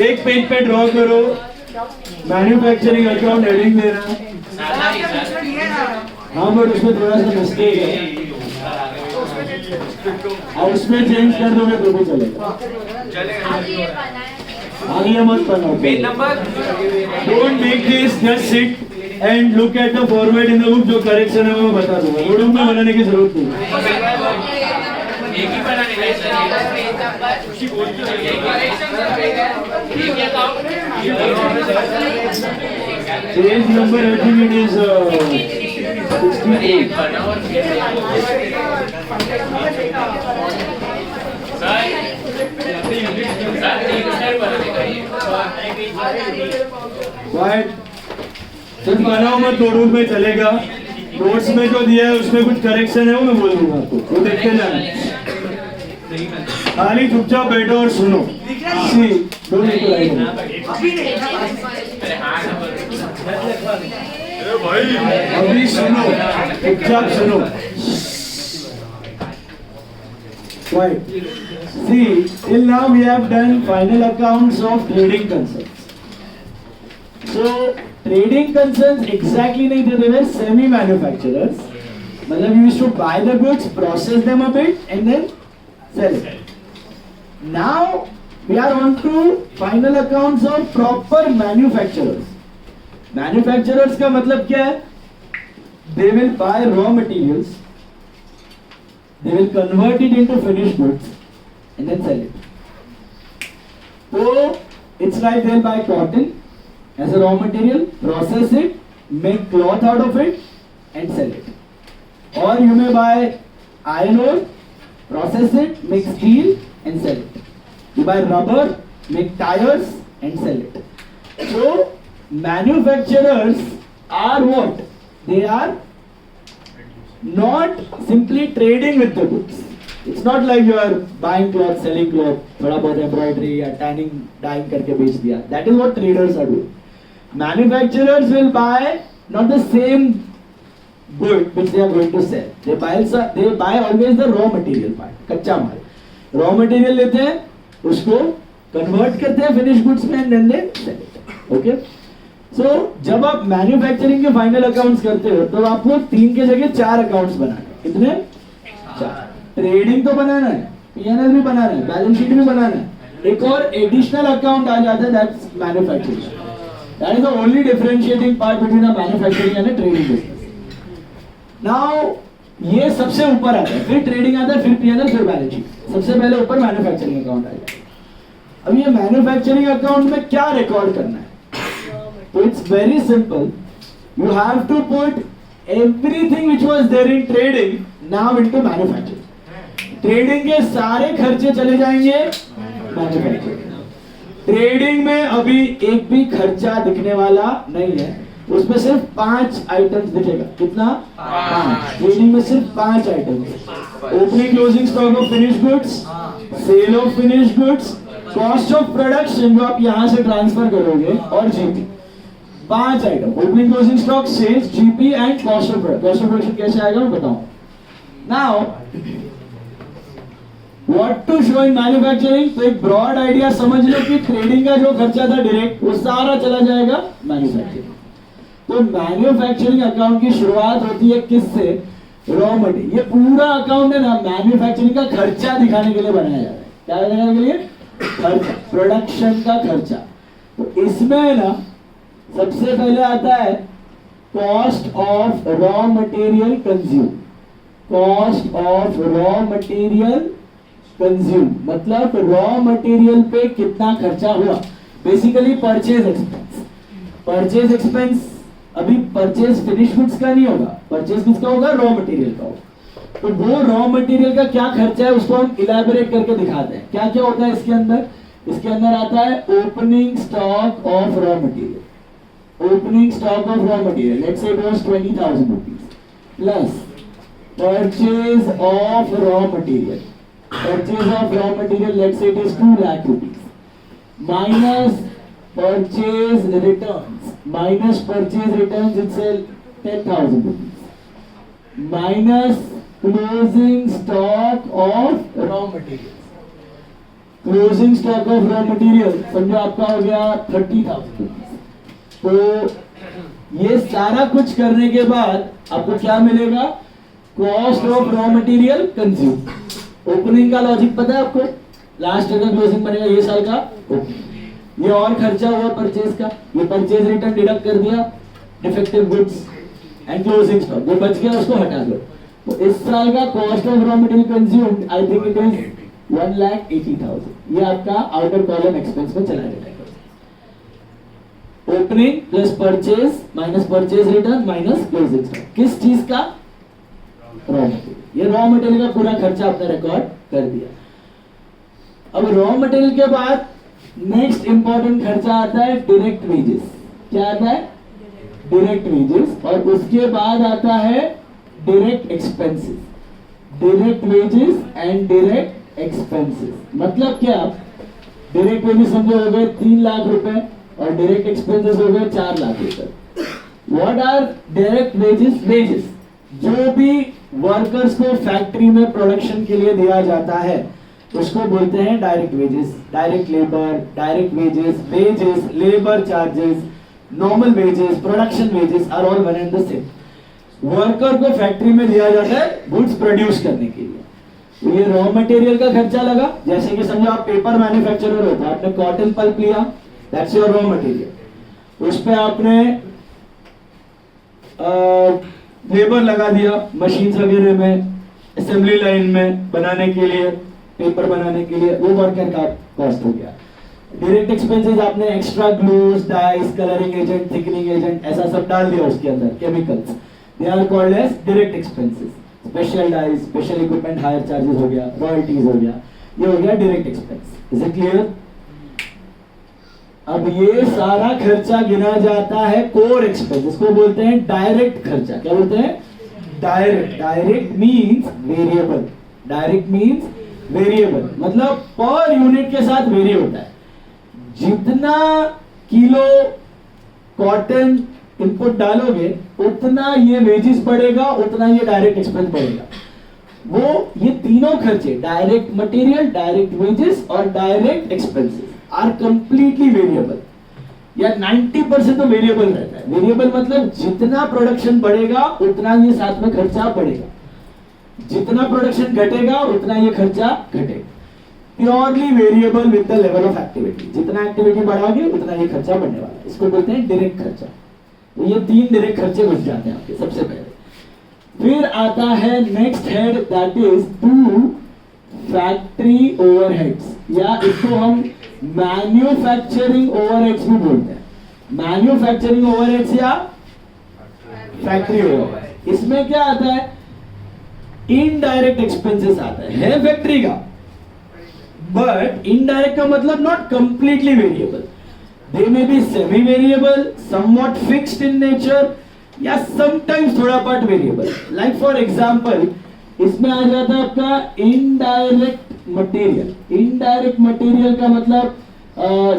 एक पेज पे ड्रॉ करो मैन्युफैक्चरिंग अकाउंट हेडिंग देना. हाँ बट उसमें थोड़ा सा मिस्टेक है, और उसमें चेंज कर दोगे तो भी चलेगा. आगे मत बनाओ. Don't make this, just sit and look at the format in the book. जो करेक्शन है मैं बता दूंगा, नोटबुक में बनाने की जरूरत नहीं. एक ही बनाने का है सर एक ही account page number I think it is 68. बना और सर तीन स्टार बनाने का ये वाइट सिर्फ बनाओ मत, नोटबुक में चलेगा. नोट्स में जो दिया है उसमें कुछ करेक्शन है वो मैं बोल दूंगा आपको, वो देखते जाना. खाली चुपचाप बैठो और सुनो. सी डोंट नीड टू राइट. अभी सुनो, चुपचाप सुनो. Right. See, till now we have done final accounts of trading concerns. So, trading concerns exactly नहीं थे, they were semi-manufacturers. मतलब you used to buy the goods, process them a bit, and then sell it. Now we are on to final accounts of proper manufacturers. Manufacturers का मतलब क्या है? They will buy raw materials. They will convert it into finished goods and then sell it. So it's like they'll buy cotton as a raw material, process it, make cloth out of it and sell it. Or you may buy iron ore, process it, make steel and sell it. You buy rubber, make tires and sell it. So manufacturers are what? They are not simply trading with the goods. It's not like you are buying cloth, selling cloth, थोड़ा बहुत embroidery या tanning, dyeing करके बेच दिया. That is what traders are doing. Manufacturers will buy not the same good which they are going to sell. They buy always the raw material part, कच्चा माल. Raw material लेते हैं, उसको कन्वर्ट करते हैं फिनिश गुड्स में एंड देन दे ओके। सो जब आप मैन्युफैक्चरिंग के फाइनल अकाउंट्स करते हो तो आपको 3 के जगह 4 अकाउंट्स बनाने हैं। कितने? 4। ट्रेडिंग तो बनाना है, पीएनएल भी बनाना है, बैलेंस शीट भी बनाना है, एक और एडिशनल अकाउंट आ जाता है, that's manufacturing. That is the only differentiating part between a manufacturing and a trading business. Now ये सबसे ऊपर आता है, फिर ट्रेडिंग आता है, फिर पीएनएल, फिर बैलेंस शीट। सबसे पहले ऊपर मैन्युफैक्चरिंग अकाउंट आएगा। अब ये मैन्युफैक्चरिंग अकाउंट में क्या रिकॉर्ड करना है? तो it's very simple, you have to put everything which was there in trading now into manufacturing. Trading के सारे खर्चे चले जाएंगे मैन्युफैक्चरिंग। ट्रेडिंग में अभी एक भी खर्चा दिखने वाला नहीं है, उसमें सिर्फ 5 आइटम्स दिखेगा। कितना? 5। ट्रेडिंग में सिर्फ 5 items, opening closing stock of finish goods, sale of finish goods, cost of production जो आप यहां से ट्रांसफर करोगे, और GP. 5 item, opening closing stock, sales, GP and cost of production. Cost of production कैसे आएगा मैं बताऊं। Now what to show in manufacturing, तो एक ब्रॉड आइडिया समझ लो कि ट्रेडिंग का जो खर्चा था डायरेक्ट, वो सारा चला जाएगा मैन्युफैक्चरिंग। तो मैन्युफैक्चरिंग अकाउंट की शुरुआत होती है किससे? Raw material. ये पूरा अकाउंट है ना मैन्युफैक्चरिंग का खर्चा दिखाने के लिए बनाया जा रहा है। क्या दिखाने के लिए? खर्चा, प्रोडक्शन का खर्चा। तो इसमें ना सबसे पहले आता है cost of raw material consume. Cost of raw material consume मतलब रॉ मटेरियल पे कितना खर्चा हुआ, basically purchase expense. Purchase expense अभी परचेज फिनिश गुड्स का नहीं होगा, परचेज किसका होगा? रॉ मटेरियल का होगा। तो वो रॉ मटेरियल का क्या खर्चा है उसको हम इलैबोरेट करके दिखाते हैं। क्या क्या होता है इसके अंदर? इसके अंदर आता है opening stock of raw material. Opening stock of raw material, let's say it was 20,000 rupees, plus purchase of raw material. Purchase of raw material, let's say it is 2 lakh rupees, minus purchase returns, it's 10,000 rupees, minus closing stock of raw materials. Closing stock of raw material समझो आपका हो गया 30,000 rupees। तो ये सारा कुछ करने के बाद आपको क्या मिलेगा? Cost of raw material consume. Opening का लॉजिक पता है आपको? लास्ट ईयर का क्लोजिंग बनेगा ये साल का ओपनिंग। ये और खर्चा हुआ परचेज का, ये परचेज रिटर्न डिडक्ट कर दिया, defective goods and closing stock जो बच गया उसको हटा दो। तो इस साल का cost of raw material consumed I think it is 1,80,000। ये आपका आउटर कॉलम एक्सपेंस में चला जाएगा। Opening plus purchase minus purchase return minus closing stock, किस चीज का? Raw material. ये रॉ मटेरियल का पूरा खर्चा आपने रिकॉर्ड कर दिया। अब रॉ मटेरियल के बाद नेक्स्ट इंपॉर्टेंट खर्चा आता है डायरेक्ट वेजेस। क्या आता है? Direct wages. और उसके बाद आता है direct expenses. Direct wages and direct expenses मतलब क्या? डायरेक्ट वेजेस समझो हो गए 3 लाख रुपए और डायरेक्ट एक्सपेंसेस हो गए 4 लाख रुपए। What are direct wages? Wages जो भी वर्कर्स को फैक्ट्री में प्रोडक्शन के लिए दिया जाता है उसको बोलते हैं direct wages. Direct labour, direct wages, wages, labour charges, normal wages, production wages are all one and the same. Worker को फैक्ट्री में दिया जाता है गुड्स प्रोड्यूस करने के लिए। तो ये रॉ मटेरियल का खर्चा लगा। जैसे कि समझो आप पेपर मैन्युफैक्चरर हो, तो आपने कॉटन पल्प लिया, दैट्स योर रॉ मटेरियल। उस पे आपने लेबर लगा दिया मशीन्स वगैरह में, असेंबली लाइन में बनाने के लिए, पेपर बनाने के लिए, वो वर्कर का कॉस्ट हो गया। डायरेक्ट एक्सपेंसेस आपने extra glues, dyes, colouring agent, thickening agent ऐसा सब डाल दिया उसके अंदर, chemicals, they are called as direct expenses. Special dies, special equipment hire charges हो गया, रॉयल्टीज हो गया, ये हो गया direct expense. Is it clear? अब ये सारा खर्चा गिना जाता है कोर एक्सपेंस, इसको बोलते हैं डायरेक्ट खर्चा। क्या बोलते हैं? Direct. Direct means variable. Direct means variable मतलब पर यूनिट के साथ वेरी होता है। जितना किलो कॉटन इनपुट डालोगे उतना ये वेजेस बढ़ेगा, उतना ये डायरेक्ट एक्सपेंस बढ़ेगा। वो ये तीनों खर्चे, डायरेक्ट मटेरियल, डायरेक्ट वेजेस और direct expenses, are completely variable, या 90% तो वेरिएबल रहता है। वेरिएबल मतलब जितना प्रोडक्शन बढ़ेगा उतना ये साथ में खर्चा बढ़ेगा, जितना प्रोडक्शन घटेगा उतना ये खर्चा घटेगा। Purely variable with the level of activity, जितना एक्टिविटी बढ़ाओगे उतना ये खर्चा बढ़ने वाला है। इसको बोलते हैं डायरेक्ट खर्चा। तो ये 3 डायरेक्ट खर्चे घुस जाते हैं आपके सबसे पहले। फिर आता है next head, that is 2 factory overheads, या इसको हम मैन्युफैक्चरिंग ओवरहेड्स भी बोलते हैं। मैन्युफैक्चरिंग ओवरहेड्स या फैक्ट्री ओवरहेड्स, इसमें क्या आता है? इनडायरेक्ट एक्सपेंसेस आता है फैक्ट्री का, बट इनडायरेक्ट का मतलब not completely variable, they may be semi variable, somewhat fixed in nature, या समटाइम्स थोड़ा part variable. Like for example इसमें आ जाता है आपका इनडायरेक्ट मटेरियल। इनडायरेक्ट मटेरियल का मतलब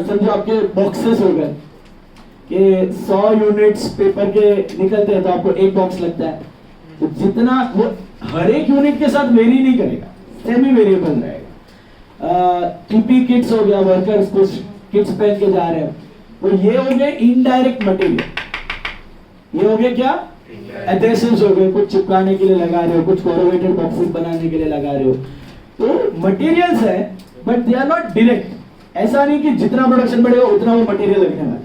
समझो आपके बॉक्सेस हो गए कि 100 यूनिट्स पेपर के निकलते हैं तो आपको एक बॉक्स लगता है, तो जितना वो हर एक यूनिट के साथ वेरी नहीं करेगा, सेमी वेरिएबल रहेगा। टीपी किट्स हो गया, वर्कर्स कुछ किट्स पहन के जा रहे हैं, तो ये हो गए इनडायरेक्ट मटेरियल। ये हो गया क्या? एडेसिव्स हो गए, कुछ चिपकाने के लिए लगा रहे हो, कुछ कोरोगेटेड बॉक्सेस बनाने के लिए लगा रहे हो, तो मटेरियल्स है but they are not direct. ऐसा नहीं कि जितना प्रोडक्शन बढ़ेगा उतना वो मटेरियल लगने वाला है।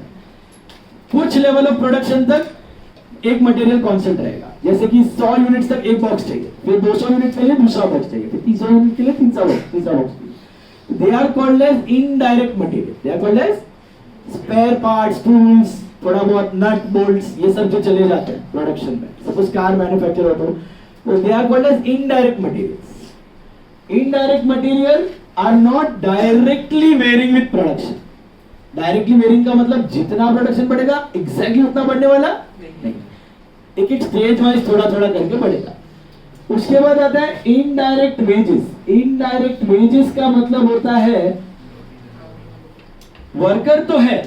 कुछ लेवल ऑफ प्रोडक्शन तक एक मटेरियल कांस्टेंट रहेगा, जैसे कि 100 यूनिट्स तक एक बॉक्स चाहिए, फिर 200 यूनिट के लिए दूसरा बॉक्स चाहिए, फिर 300 यूनिट के लिए तीसरा बॉक्स चाहिए। They are called as indirect material, they are called as spare parts, tools, थोड़ा बहुत नट बोल्ट्स, ये सब जो चले जाते हैं प्रोडक्शन में, सपोज कार मैन्युफैक्चर होता हो, तो they are called as indirect materials. Indirect material are not directly varying with production. Directly varying का मतलब जितना प्रोडक्शन बढ़ेगा एग्जैक्टली उतना बढ़ने वाला नहीं, एक स्टेज वाइज थोड़ा थोड़ा करके बढ़ेगा। उसके बाद आता है इनडायरेक्ट वेजेस। इनडायरेक्ट वेजेस का मतलब होता है वर्कर तो है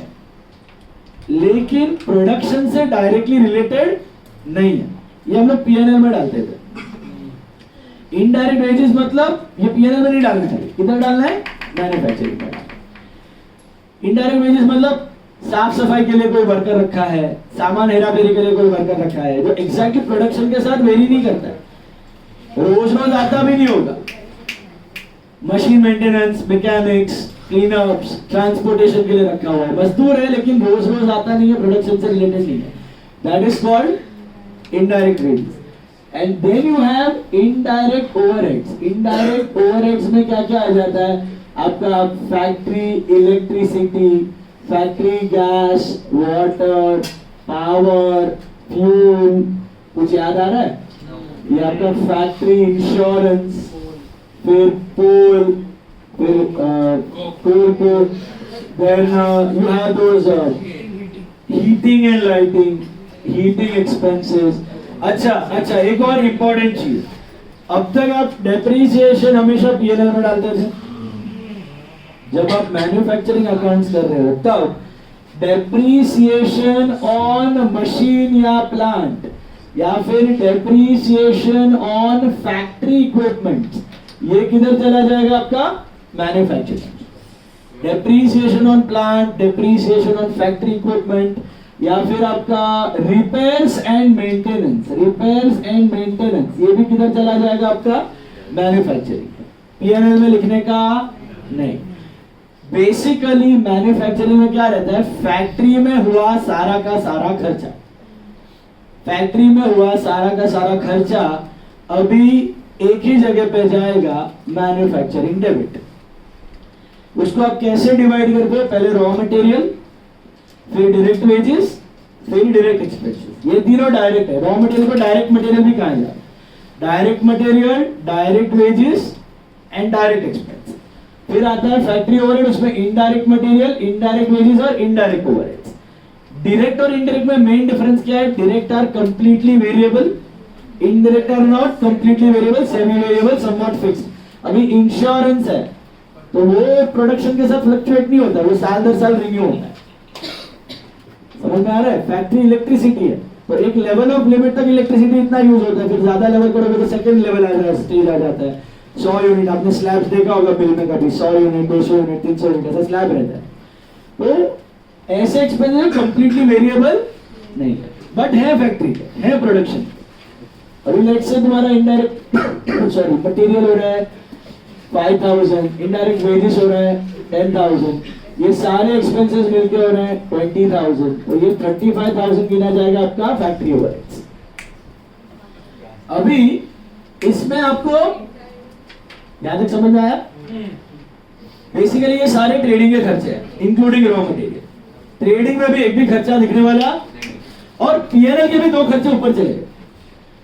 लेकिन प्रोडक्शन से डायरेक्टली रिलेटेड नहीं है, ये हम लोग पीएनएल में डालते थे। इनडायरेक्ट वेजेस मतलब ये पीएनएल में नहीं डालना है, किधर डालना है? मैन्युफैक्चरिंग में। इनडायरेक्ट वेजेस मतलब साफ सफाई के लिए कोई वर्कर रखा है, सामान हेरा फेरी के लिए कोई वर्कर रखा है, जो एग्जैक्टली प्रोडक्शन के साथ वेरी नहीं करता है, रोज रोज आता भी नहीं होगा। Machine maintenance, mechanics, cleanups, transportation के लिए रखा हुआ है, मजदूर है लेकिन रोज रोज आता नहीं है, प्रोडक्शन से रिलेटेड नहीं है। That is called indirect wages. And then you have indirect overheads. Indirect overheads में क्या क्या आ जाता है? आपका factory electricity, factory gas, water, power, fuel, कुछ याद आ रहा है? ये आपका फैक्ट्री इंश्योरेंस, फिर पोल, फिर कोल को, then you have those heating and lighting, heating expenses। अच्छा एक और इम्पोर्टेंट चीज, अब तक आप डेप्रिसिएशन हमेशा पीएनएल में डालते थे, जब आप मैन्युफैक्चरिंग अकाउंट्स कर रहे हो तब डेप्रिसिएशन ऑन मशीन या प्लांट, या फिर डेप्रिसिएशन ऑन फैक्ट्री इक्विपमेंट, ये किधर चला जाएगा? आपका manufacturing. Depreciation on plant, depreciation on factory equipment, या फिर आपका repairs and maintenance. Repairs and maintenance ये भी किधर चला जाएगा? आपका मैन्युफैक्चरिंग। पीएनएल में लिखने का नहीं। बेसिकली मैन्युफैक्चरिंग में क्या रहता है? फैक्ट्री में हुआ सारा का सारा खर्चा, फैक्ट्री में हुआ सारा का सारा खर्चा अभी एक ही जगह पे जाएगा, मैन्युफैक्चरिंग डेबिट। उसको आप कैसे डिवाइड करते हो? पहले रॉ मटेरियल, फिर डायरेक्ट वेजेस, फिर डायरेक्ट एक्सपेंसेस। ये तीनों डायरेक्ट है। रॉ मटेरियल को डायरेक्ट मटेरियल भी कहा जाता है। Direct material, direct wages and direct expense. फिर आता है फैक्ट्री ओवरहेड, उसमें इनडायरेक्ट मटेरियल, इनडायरेक्ट वेजेस और इनडायरेक्ट ओवरहेड्स। डायरेक्ट और इनडायरेक्ट में मेन डिफरेंस क्या है? Direct are completely variable, indirect are not completely variable, semi variable, somewhat fixed. अभी इंश्योरेंस है तो वो प्रोडक्शन के साथ फ्लक्चुएट नहीं होता, वो साल दर साल रिन्यू होता है। समझ में आ रहा है? फैक्ट्री इलेक्ट्रिसिटी है तो एक लेवल ऑफ लिमिट तक इलेक्ट्रिसिटी इतना यूज होता है, फिर ज्यादा लेवल करोगे तो सेकंड लेवल आ जाता है, स्टेज आ जाता है। 100 यूनिट आपने स्लैब्स देखा होगा बिल में, कभी 100 यूनिट, 200 यूनिट, 300 यूनिट ऐसा स्लैब रहता है। तो ऐसे एक्सपेंसेस कंप्लीटली वेरिएबल नहीं है, बट है फैक्ट्री है प्रोडक्शन। अभी लेट्स से तुम्हारा इनडायरेक्ट सॉरी मटेरियल हो रहा है 5000, इनडायरेक्ट वेजेस हो रहा है 10,000, ये सारे एक्सपेंसेस मिलके हो रहे हैं 20,000, तो ये 35,000 गिना जाएगा आपका फैक्ट्री ओवरहेड्स। अभी इसमें आपको यहां तक समझ में आया? बेसिकली ये सारे ट्रेडिंग के खर्चे हैं इंक्लूडिंग रॉ मटेरियल। ट्रेडिंग में भी एक भी खर्चा दिखने वाला, और पीएनएल के भी दो खर्चे ऊपर चले गए।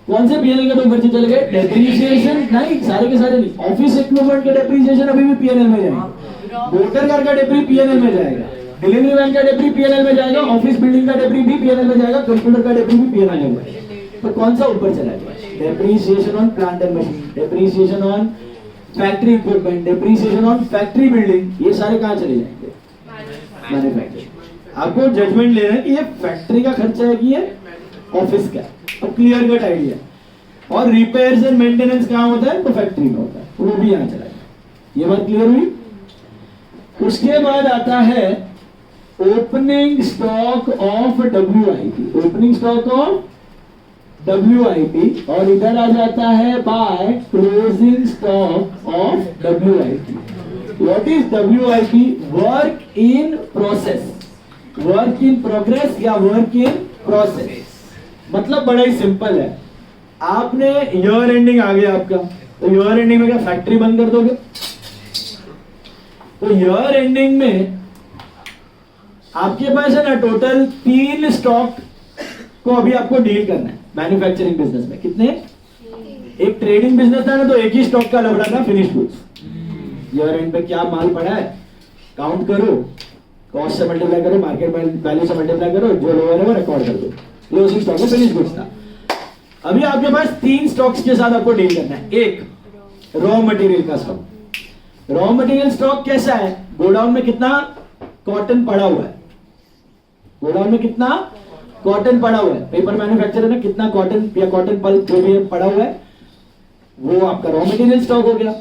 कौन से पीएनएल के दो खर्चे चले गए? डेप्रिसिएशन नहीं, सारे के सारे नहीं। ऑफिस इक्विपमेंट का डेप्रिसिएशन अभी भी पीएनएल में जाएगा, मोटर कार का डेप्री पीएनएल में जाएगा, डिलीवरी वैन का डेप्री पीएनएल में जाएगा, ऑफिस बिल्डिंग का डेप्री भी पीएनएल में जाएगा, कंप्यूटर का डेप्री भी पीएनएल में जाएगा। तो कौन सा ऊपर चला गया? Depreciation on plant and machine, depreciation on factory equipment, depreciation on factory building, ये सारे कहां चले जाएंगे? मैन्युफैक्चरिंग। आपको जजमेंट लेना है कि ये फैक्ट्री का खर्चा है कि ये ऑफिस का, अब क्लियर कट आइडिया। और रिपेयर्स एंड मेंटेनेंस कहां होता है? तो फैक्ट्री में होता है, तो वो भी यहां चला गया। ये बात क्लियर हुई? उसके बाद आता है opening stock of WIP, opening stock of WIP, और इधर आ जाता है by closing stock of WIP। What is WIP? Work in process, work in progress या वर्क इन प्रोसेस। मतलब बड़ा ही सिंपल है। आपने ईयर एंडिंग आ गया आपका, तो ईयर एंडिंग में क्या फैक्ट्री बंद कर दोगे? तो ईयर एंडिंग में आपके पास है ना टोटल 3 स्टॉक को अभी आपको डील करना है मैन्युफैक्चरिंग बिजनेस में। कितने? एक ट्रेडिंग बिजनेस था ना, तो एक ही स्टॉक का लफड़ा था, फिनिश गुड्स। ईयर एंड पे क्या माल पड़ा है काउंट करो, कॉस्ट से मल्टीप्लाई करो, मार्केट वैल्यू से मल्टीप्लाई करो, जो लोअर है वो रिकॉर्ड कर दो। क्लोजिंग स्टॉक में फिनिश गुड्स था। अभी आपके पास 3 स्टॉक्स के साथ आपको डील करना है। एक रॉ मटेरियल का स्टॉक। रॉ मटेरियल स्टॉक कैसा है? गोडाउन में कितना कॉटन पड़ा हुआ है, गोडाउन में कितना कॉटन पड़ा हुआ है, पेपर मैन्युफैक्चरर में कितना कॉटन या कॉटन पल्प जो भी पड़ा हुआ है, वो आपका रॉ मटेरियल स्टॉक हो गया।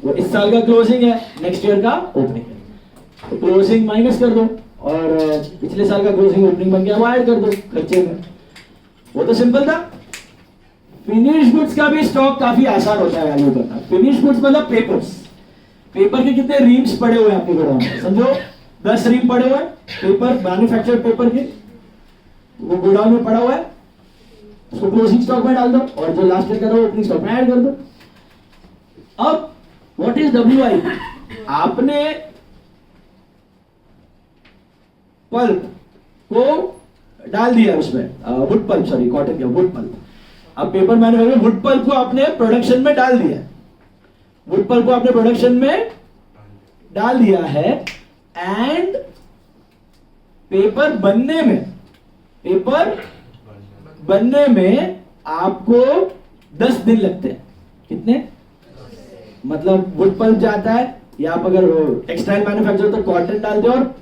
वो इस साल का क्लोजिंग है, नेक्स्ट ईयर का ओपनिंग है, तो क्लोजिंग माइनस कर दो, और पिछले साल का क्लोजिंग ओपनिंग बन गया वो ऐड कर दो खर्चे में। वो तो सिंपल था। फिनिश गुड्स का भी स्टॉक काफी आसान होता है वैल्यू करना। फिनिश गुड्स मतलब पेपर्स, पेपर के कितने रीम्स पड़े हुए हैं आपके गोडाउन में? समझो 10 रीम पड़े हुए हैं पेपर, मैन्युफैक्चर्ड पेपर के, वो गोडाउन में पड़ा हुआ है, उसको क्लोजिंग स्टॉक में डाल दो, और जो लास्ट ईयर का था ओपनिंग स्टॉक में ऐड कर दो। अब व्हाट इज WIP? आपने पल्प को डाल दिया उसमें, वुड पल्प, सॉरी कॉटन का वुड पल्प। अब पेपर मैन्युफैक्चर वुड पल्प को आपने प्रोडक्शन में डाल दिया, वुड पल्प को आपने प्रोडक्शन में डाल दिया है, एंड पेपर बनने में आपको 10 दिन लगते हैं। कितने? मतलब वुड पल्प जाता है, या आप अगर टेक्सटाइल मैन्युफैक्चर तो कॉटन डालते हो, और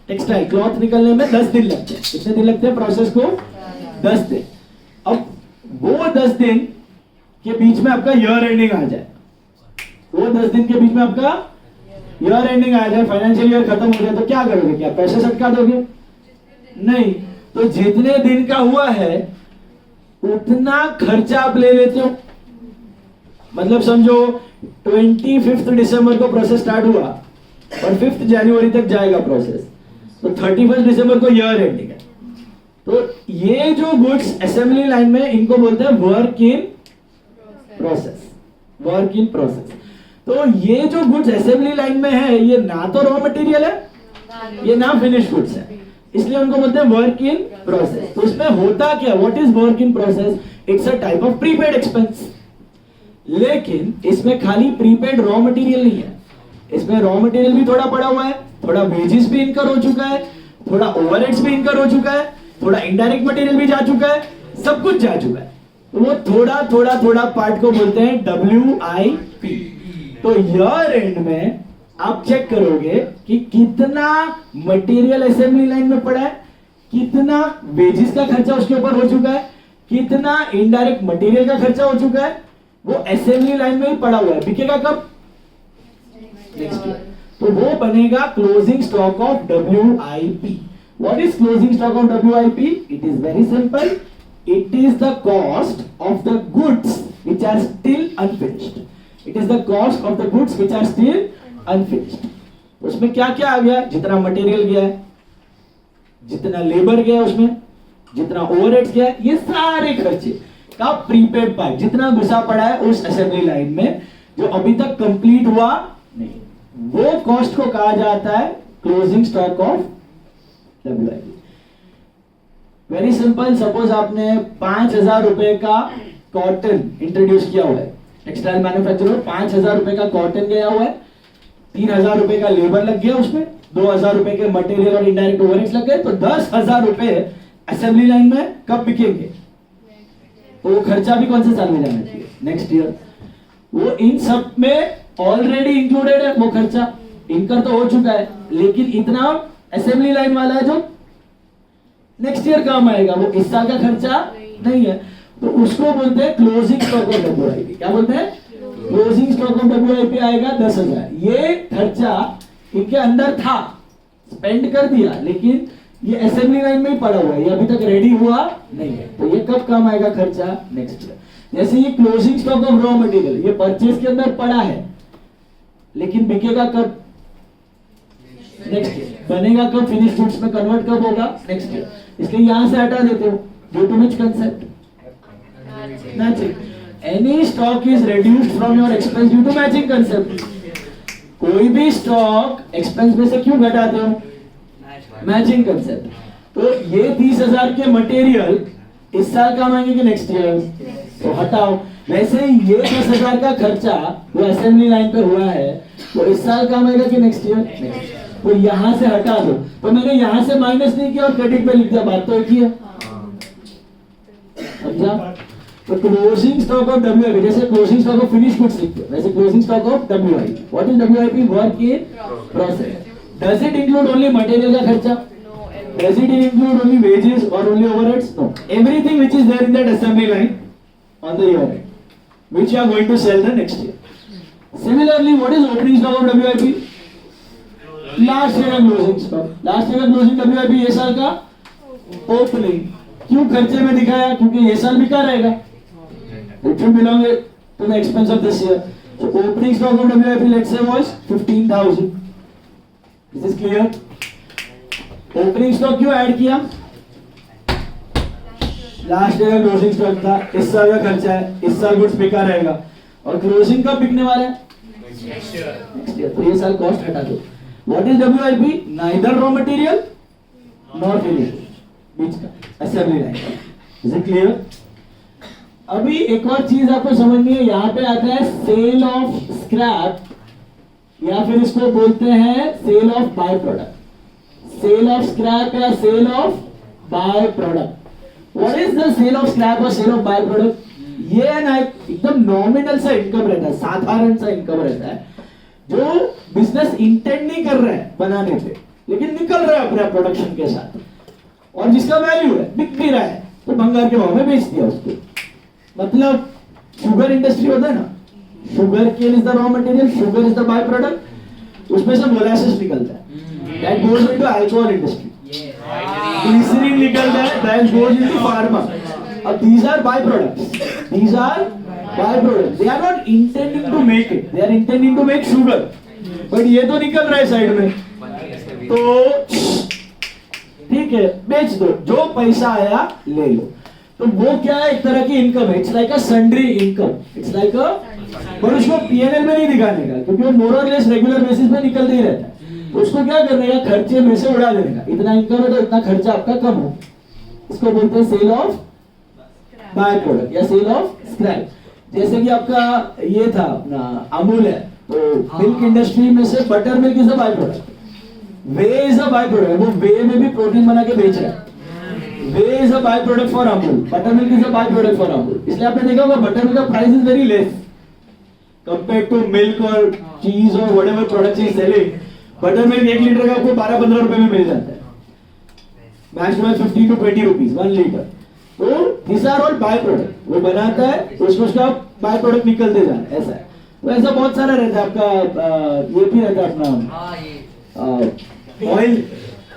टेक्सटाइल क्लॉथ निकलने में 10 दिन लगते हैं। कितने दिन लगते हैं प्रोसेस को? 10 दिन। अब वो 10 दिन के बीच में आपका ईयर एंडिंग आ जाए, वो 10 दिन के बीच में आपका ईयर एंडिंग आ जाए, फाइनेंशियल ईयर खत्म हो जाए, तो क्या करोगे? क्या पैसे सटका दोगे? नहीं। तो जितने दिन का हुआ है उतना खर्चा आप ले लेते हो। मतलब समझो 25 दिसंबर को प्रोसेस स्टार्ट हुआ और 5 जनवरी तक जाएगा प्रोसेस, तो 31 दिसंबर को ईयर एंडिंग है। तो ये जो गुड्स असेंबली लाइन में, इनको बोलते हैं work in process, work in process. तो ये जो गुड्स असेंबली लाइन में है, ये ना तो रॉ मटेरियल है, ये ना फिनिश गुड्स है, इसलिए उनको बोलते हैं वर्क इन प्रोसेस। तो उसमें होता क्या? What is work in process? It's a type of prepaid expense. लेकिन इसमें खाली प्रीपेड रॉ मटेरियल नहीं है, इसमें रॉ मटेरियल भी थोड़ा पड़ा हुआ है, थोड़ा वेजेस भी इनकर हो चुका है, थोड़ा ओवरहेड्स भी इनकर हो चुका है, थोड़ा इनडायरेक्ट मटेरियल भी जा चुका है, सब कुछ जा चुका है। तो वो थोड़ा पार्ट को बोलते हैं WIP। तो ईयर एंड में आप चेक करोगे कि कितना मटेरियल असेंबली लाइन में पड़ा है, कितना वेजेस का खर्चा उसके ऊपर हो चुका है, कितना इनडायरेक्ट मटेरियल का खर्चा हो चुका है, वो असेंबली लाइन में ही पड़ा हुआ है। बिकेगा कब? Next year. तो वो बनेगा closing stock of WIP. What is closing stock of WIP? It is very simple. It is the cost of the goods which are still unfinished. It is the cost of the goods which are still unfinished. उसमें क्या क्या आ गया? जितना मटेरियल गया है, जितना लेबर गया है, उसमें जितना ओवरहेड्स गया है, ये सारे खर्चे का प्रीपेड पार्ट जितना घुसा पड़ा है उस असेंबली लाइन में जो अभी तक कंप्लीट हुआ नहीं, वो कॉस्ट को कहा जाता है closing stock of WIP. Very simple. Suppose आपने 5,000 रुपए का कॉटन इंट्रोड्यूस किया हुआ है, टेक्सटाइल मैन्युफैक्चरर 5,000 रुपए का कॉटन गया हुआ है, 3,000 रुपए का लेबर लग गया, उसमें 2,000 रुपए के मटेरियल और इनडायरेक्ट ओवरहेड्स लग गए, तो 10,000 रुपए असेंबली लाइन में कब बिकेंगे? तो वो खर्चा भी कौन से साल में जाना चाहिए? Next year. वो इन सब में ऑलरेडी इंक्लूडेड है वो खर्चा, इनकर तो हो चुका है, लेकिन इतना असेंबली लाइन वाला है जो नेक्स्ट ईयर काम आएगा, वो इस साल का खर्चा नहीं है. तो उसको बोलते हैं क्लोजिंग स्टॉक ऑफ WIP. क्या बोलते हैं? क्लोजिंग स्टॉक ऑफ WIP आएगा 10,000. ये खर्चा इनके अंदर था, स्पेंड कर दिया, लेकिन ये असेंबली लाइन में ही पड़ा हुआ है, ये अभी तक रेडी हुआ नहीं है. तो ये कब काम आएगा खर्चा? Next year. जैसे ये closing stock of raw material, ये परचेज के अंदर पड़ा है, लेकिन बिकेगा कब? Next year. बनेगा कब? फिनिश गुड्स में कन्वर्ट कब होगा? Next year. इसलिए यहां से हटा देते हो. Due to which concept? Matching. Any stock is reduced from your expense due to matching concept. कोई भी स्टॉक एक्सपेंस में से क्यों घटाते हो? Matching concept. तो ये 30,000 के मटेरियल इस साल काम आएंगे कि नेक्स्ट ईयर? तो हटाओ. वैसे ये 10,000 का खर्चा जो असेंबली लाइन पे हुआ है वो इस साल काम आएगा कि नेक्स्ट ईयर? तो यहां से हटा दो. तो मैंने यहां से माइनस नहीं किया और क्रेडिट पे लिख दिया, बात तो एक ही है. समझा? तो क्लोजिंग स्टॉक ऑफ WIP, जैसे closing stock of finish goods लिखते हैं, वैसे closing stock of WIP. What is WIP? Work in process. Does it include only material का खर्चा? Does it include only wages और only overheads? No. Everything which is there in that assembly line on the year end which you are going to sell the next year. Similarly what is opening stock of WIP? Last year का क्लोजिंग स्टॉक. लास्ट ईयर का क्लोजिंग WIP ये साल का ओपनिंग. क्यों खर्चे में दिखाया? क्योंकि ये साल बिका रहेगा. It will belong to the expense of this year. So opening stock of WIP let's say was 15,000. This is clear? Opening stock क्यों ऐड किया? लास्ट ईयर का क्लोजिंग स्टॉक था, इस साल का खर्चा है, इस साल गुड्स बिका रहेगा, और क्लोजिंग कब बिकने वाला है? Next year. तो ये साल कॉस्ट हटा दो. What is WIP? Neither raw material nor finish, बीच का assembly line. Is it clear? अभी एक और चीज आपको समझनी है. यहाँ पे आता है सेल ऑफ स्क्रैप, या फिर इसको बोलते हैं sale of by product. Sale of scrap या sale of by product. What is the sale of scrap और सेल ऑफ बाय प्रोडक्ट? ये ना एकदम नॉमिनल सा इनकम रहता है, साधारण सा इनकम रहता है, जो बिजनेस इंटेंड नहीं कर रहा है बनाने पे, लेकिन निकल रहा है अपने प्रोडक्शन के साथ, और जिसका वैल्यू है, बिक भी रहा है, तो भंगार के भाव में बेच दिया उसको. मतलब शुगर इंडस्ट्री होता है ना, sugar cane is the raw material, sugar is the by product, उसमें से मोलासेस निकलता है, that goes into alcohol industry. Glycerine निकलता है, दैट गोज इनटू फार्मा. अब these are byproducts. These are byproducts. They are not intending to make it. They are intending to make sugar. But ये तो निकल रहा है साइड में, तो ठीक है बेच दो, जो पैसा आया ले लो. तो वो क्या है? एक तरह की इनकम है. It's like a sundry income. It's like अ, पर उसको P&L में नहीं दिखाने का, क्योंकि वो मोर और लेस रेगुलर बेसिस पे निकलते ही रहता है. तो उसको क्या करने का? खर्चे में से उड़ा देने का. इतना इनकम है तो इतना खर्चा आपका कम हो. इसको बोलते हैं सेल ऑफ बाय प्रोडक्ट या सेल ऑफ स्क्रैप. जैसे कि आपका ये था अपना अमूल है, तो मिल्क इंडस्ट्री में से butter milk is a by product, way is a by product. वो वे में भी प्रोटीन बना के बेच रहा है. Whey is a by product for Amul, butter milk is a by product for Amul. इसलिए आपने देखा होगा बटर मिल्क का price is very less compared to milk और चीज और whatever products is selling. Butter milk 1 litre का आपको 12-15 रुपए में मिल जाता है, मैक्सिमम 15 to 20 रुपीस 1 लीटर. तो these are all by product. वो बनाता है तो उसको उसका बाय प्रोडक्ट निकलते जाए, ऐसा है. तो ऐसा बहुत सारा रहता है आपका। ये भी रहता है अपना हाँ ये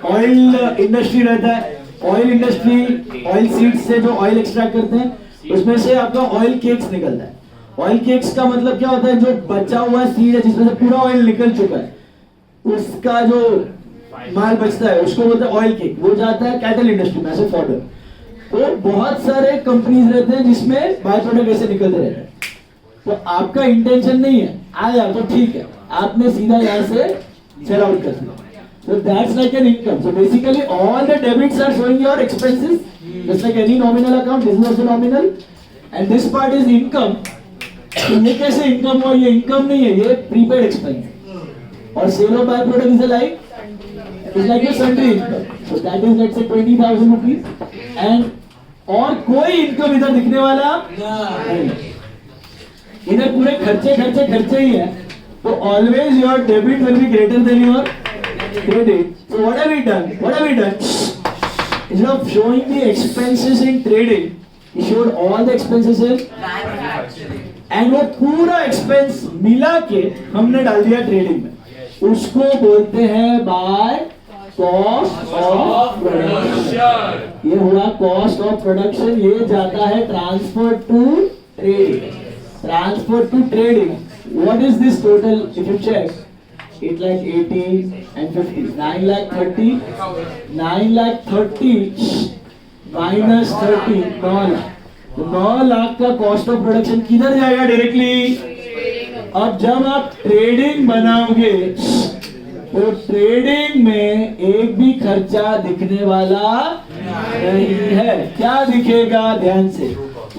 ऑयल इंडस्ट्री रहता है। ऑयल इंडस्ट्री ऑयल सीड्स से जो ऑयल एक्सट्रैक्ट करते हैं उसमें से आपका ऑयल केक्स निकलता है। ऑयल केक्स का मतलब क्या होता है, जो बचा हुआ सीड है जिसमें से पूरा ऑयल निकल चुका है उसका जो माल बचता है उसको बोलते हैं ऑयल केक। वो जाता है कैटल इंडस्ट्री में ऐसे फॉर्डर। तो बहुत सारे कंपनीज रहते हैं जिसमें बाय प्रोडक्ट ऐसे निकलते रहते हैं। तो आपका इंटेंशन नहीं है आया तो ठीक है, आपने सीधा यहाँ से सेल आउट कर दिया। So that's like an income. So basically all the debits are showing your expenses, just like any nominal account. This is also nominal, and this part is income. तो ये कैसे income हुआ? ये income नहीं है, ये prepaid expense. और sale of byproduct is like your sundry income. So that is let's say 20,000 rupees. And और कोई income इधर दिखने वाला नहीं। इधर पूरे खर्चे ही है। तो always your debit will be greater than your credit. So what have we done? Instead of showing the expenses in trading, we showed all the expenses in and वो पूरा expense मिला के हमने डाल दिया ट्रेडिंग में। उसको बोलते हैं बाय कॉस्ट ऑफ प्रोडक्शन। ये हुआ कॉस्ट ऑफ प्रोडक्शन। ये जाता है transfer to trading. Transfer to trading, what is this total if you check? 8 lakh 80 and 50, 9 lakh 30, 9 lakh 30 minus 30, 9 lakh. तो 9 लाख का कॉस्ट ऑफ प्रोडक्शन किधर जाएगा डायरेक्टली? अब जब आप ट्रेडिंग बनाओगे तो ट्रेडिंग में एक भी खर्चा दिखने वाला नहीं है। क्या दिखेगा? ध्यान से।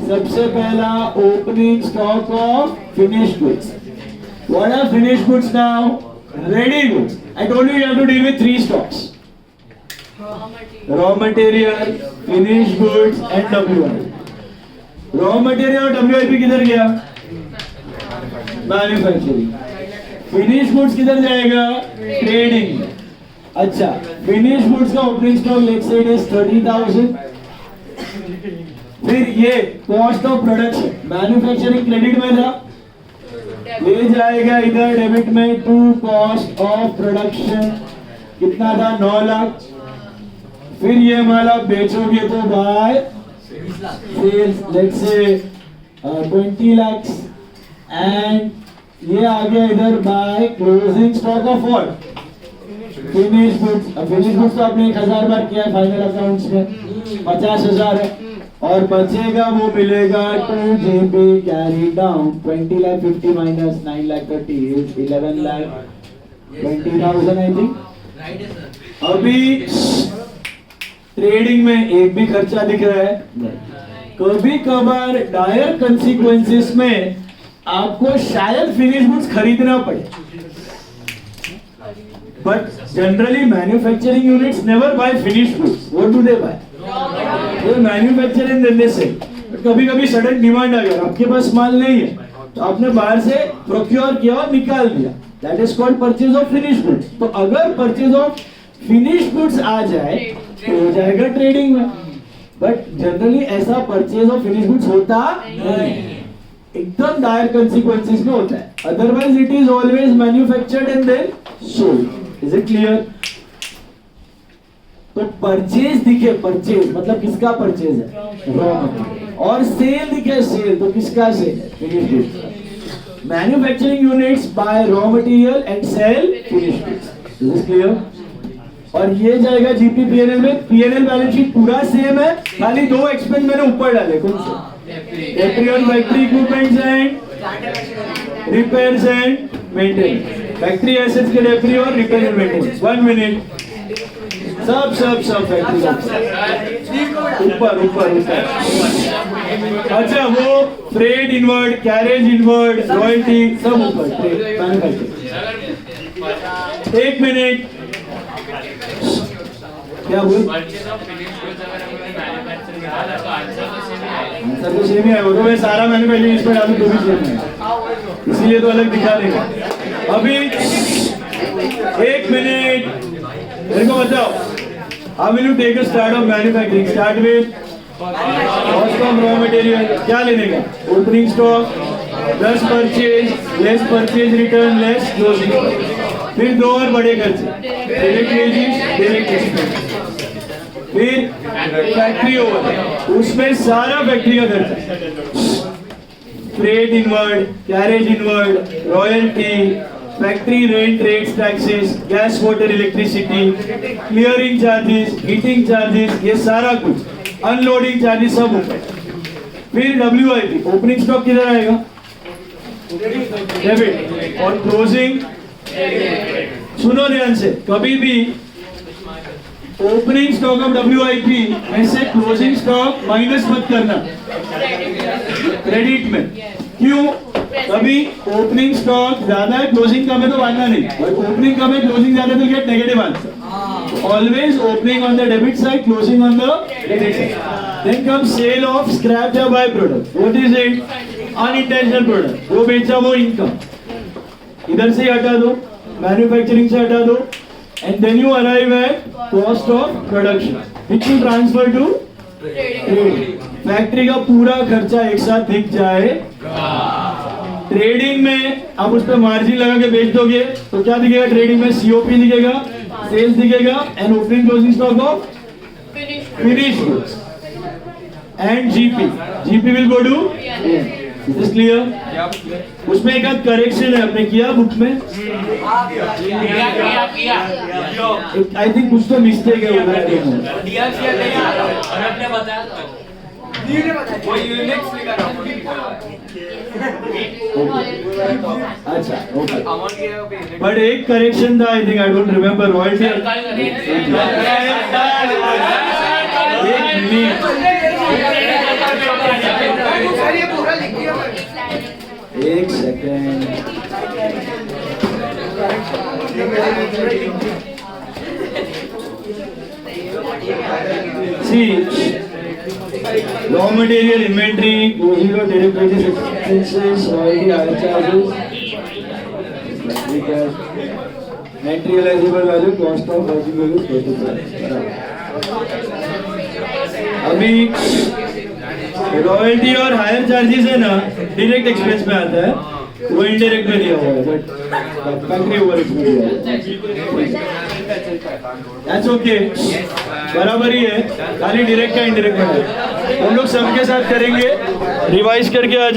सबसे पहला opening stock of finished goods. What are finished goods now? Ready goods. I told you have to deal with 3 stocks. Raw material, finished goods and WIP. Raw material और WIP किधर गया? Manufacturing. Finished goods किधर जाएगा? Trading. अच्छा, finished goods का opening stock let's say it is 30,000. फिर ये cost of production manufacturing credit में था, ले जाएगा इधर डेबिट में टू कॉस्ट ऑफ प्रोडक्शन। कितना था? 9 लाख। फिर ये माल आप बेचोगे तो bye sales let's say 20 lakh and ये आ गया इधर by closing stock of what? Finish goods. Finish goods तो आपने 1000 बार किया फाइनल अकाउंट्स में, 50,000 है और बचेगा वो मिलेगा 2GB carry down. 20 lakh 50 minus 9 lakh 30 is 11 lakh 20,000 I think. अभी ट्रेडिंग में एक भी खर्चा दिख रहा है? कभी कभार डायर कंसीक्वेंसेस में आपको शायद फिनिश गुड्स खरीदना पड़े, but generally manufacturing units never buy finish goods. What do they buy? वो मैन्युफैक्चरिंग देने से कभी कभी सडन डिमांड आ गया, आपके पास माल नहीं है तो आपने बाहर से प्रोक्योर किया और निकाल दिया, that is called purchase of finish goods. तो अगर परचेज ऑफ फिनिश गुड्स आ जाए तो हो जाएगा ट्रेडिंग में, बट जनरली ऐसा परचेज ऑफ फिनिश गुड्स होता नहीं, एकदम डायर कंसीक्वेंसेस में होता है। Otherwise it is always manufactured and then sold. Is it clear? तो परचेज दिखे, परचेज मतलब किसका परचेज है? Raw material. और सेल दिखे, सेल तो किसका सेल है? Finish goods. Manufacturing units buy raw material and sale finish goods. Is this clear? और ये जाएगा जीपी पीएनएल में। पीएनएल बैलेंस शीट पूरा सेम है, खाली 2 एक्सपेंस मैंने ऊपर डाले। कौन से? April factory equipments and repairs and maintenance. Factory assets के डेप्री और रिपेयर एंड मेंटेनेंस। 1 मिनट। सब फैक्ट्री ऊपर ऊपर ऊपर। अच्छा, वो freight inward, carriage inward, royalty सब ऊपर। मैन्युफैक्चरिंग। 1 मिनट। क्या बोल? आंसर तो सेम ही है। वो तो मैं सारा मैन्युफैक्चरिंग इस पर डालूं तो भी सेम है, इसीलिए तो अलग दिखा देगा। अभी 1 मिनट मेरे को बताओ, how will you take a start of manufacturing? Start with cost of raw material। क्या लेने का? Opening stock, plus purchase, less purchase return, less closing. फिर दो और बड़े खर्चे, डायरेक्ट वेजेस, डायरेक्ट एक्सपेंस। फिर फैक्ट्री ओवर, उसमें सारा फैक्ट्री का खर्चा, freight inward, carriage inward, royalty, factory rent, rates, taxes, gas, water, electricity, clearing charges, heating charges, ये सारा कुछ, अनलोडिंग चार्जेस सब ऊपर। फिर WIP, ओपनिंग स्टॉक किधर आएगा? डेबिट। और क्लोजिंग, सुनो ध्यान से, कभी भी ओपनिंग स्टॉक ऑफ WIP में से क्लोजिंग स्टॉक माइनस मत करना क्रेडिट में। क्यों? कभी ओपनिंग स्टॉक ज्यादा है, क्लोजिंग कम है तो मानना नहीं, और ओपनिंग कम है, क्लोजिंग ज्यादा है तो get negative answer. Always opening on the debit side, closing on the credit side. Then come sale of scrap या by product. What is it? Unintentional product, जो बेचा वो इनकम, इधर से हटा दो, मैन्युफैक्चरिंग से हटा दो, and then you arrive at cost of production which you transfer to trading। Factory का पूरा खर्चा एक साथ दिख जाए। ट्रेडिंग में आप उस पर मार्जिन लगा के बेच दोगे तो क्या दिखेगा? ट्रेडिंग में COP दिखेगा, सेल्स दिखेगा, and opening closing stock of finish goods and GP will go to. Is clear? उसमें एक आध करेक्शन है, आपने किया बुक में? आई थिंक कुछ तो मिस्टेक है उधर। अच्छा, ओके। बट एक करेक्शन था, I think, I don't remember, royalty. एक second, see raw material, inventory, closing और direct wages, expenses, royalty, hire charges, net realisable value, cost of working value. अभी रॉयल्टी और हायर चार्जेस है ना, डायरेक्ट एक्सपेंस में आता है, वो इनडायरेक्ट में दिया हुआ है, बट फैक्ट्री ओवरहेड्स में दिया हुआ है। दैट्स ओके, बराबर ही है, खाली डायरेक्ट का इनडायरेक्ट में है। हम लोग सबके साथ करेंगे, रिवाइज करके आ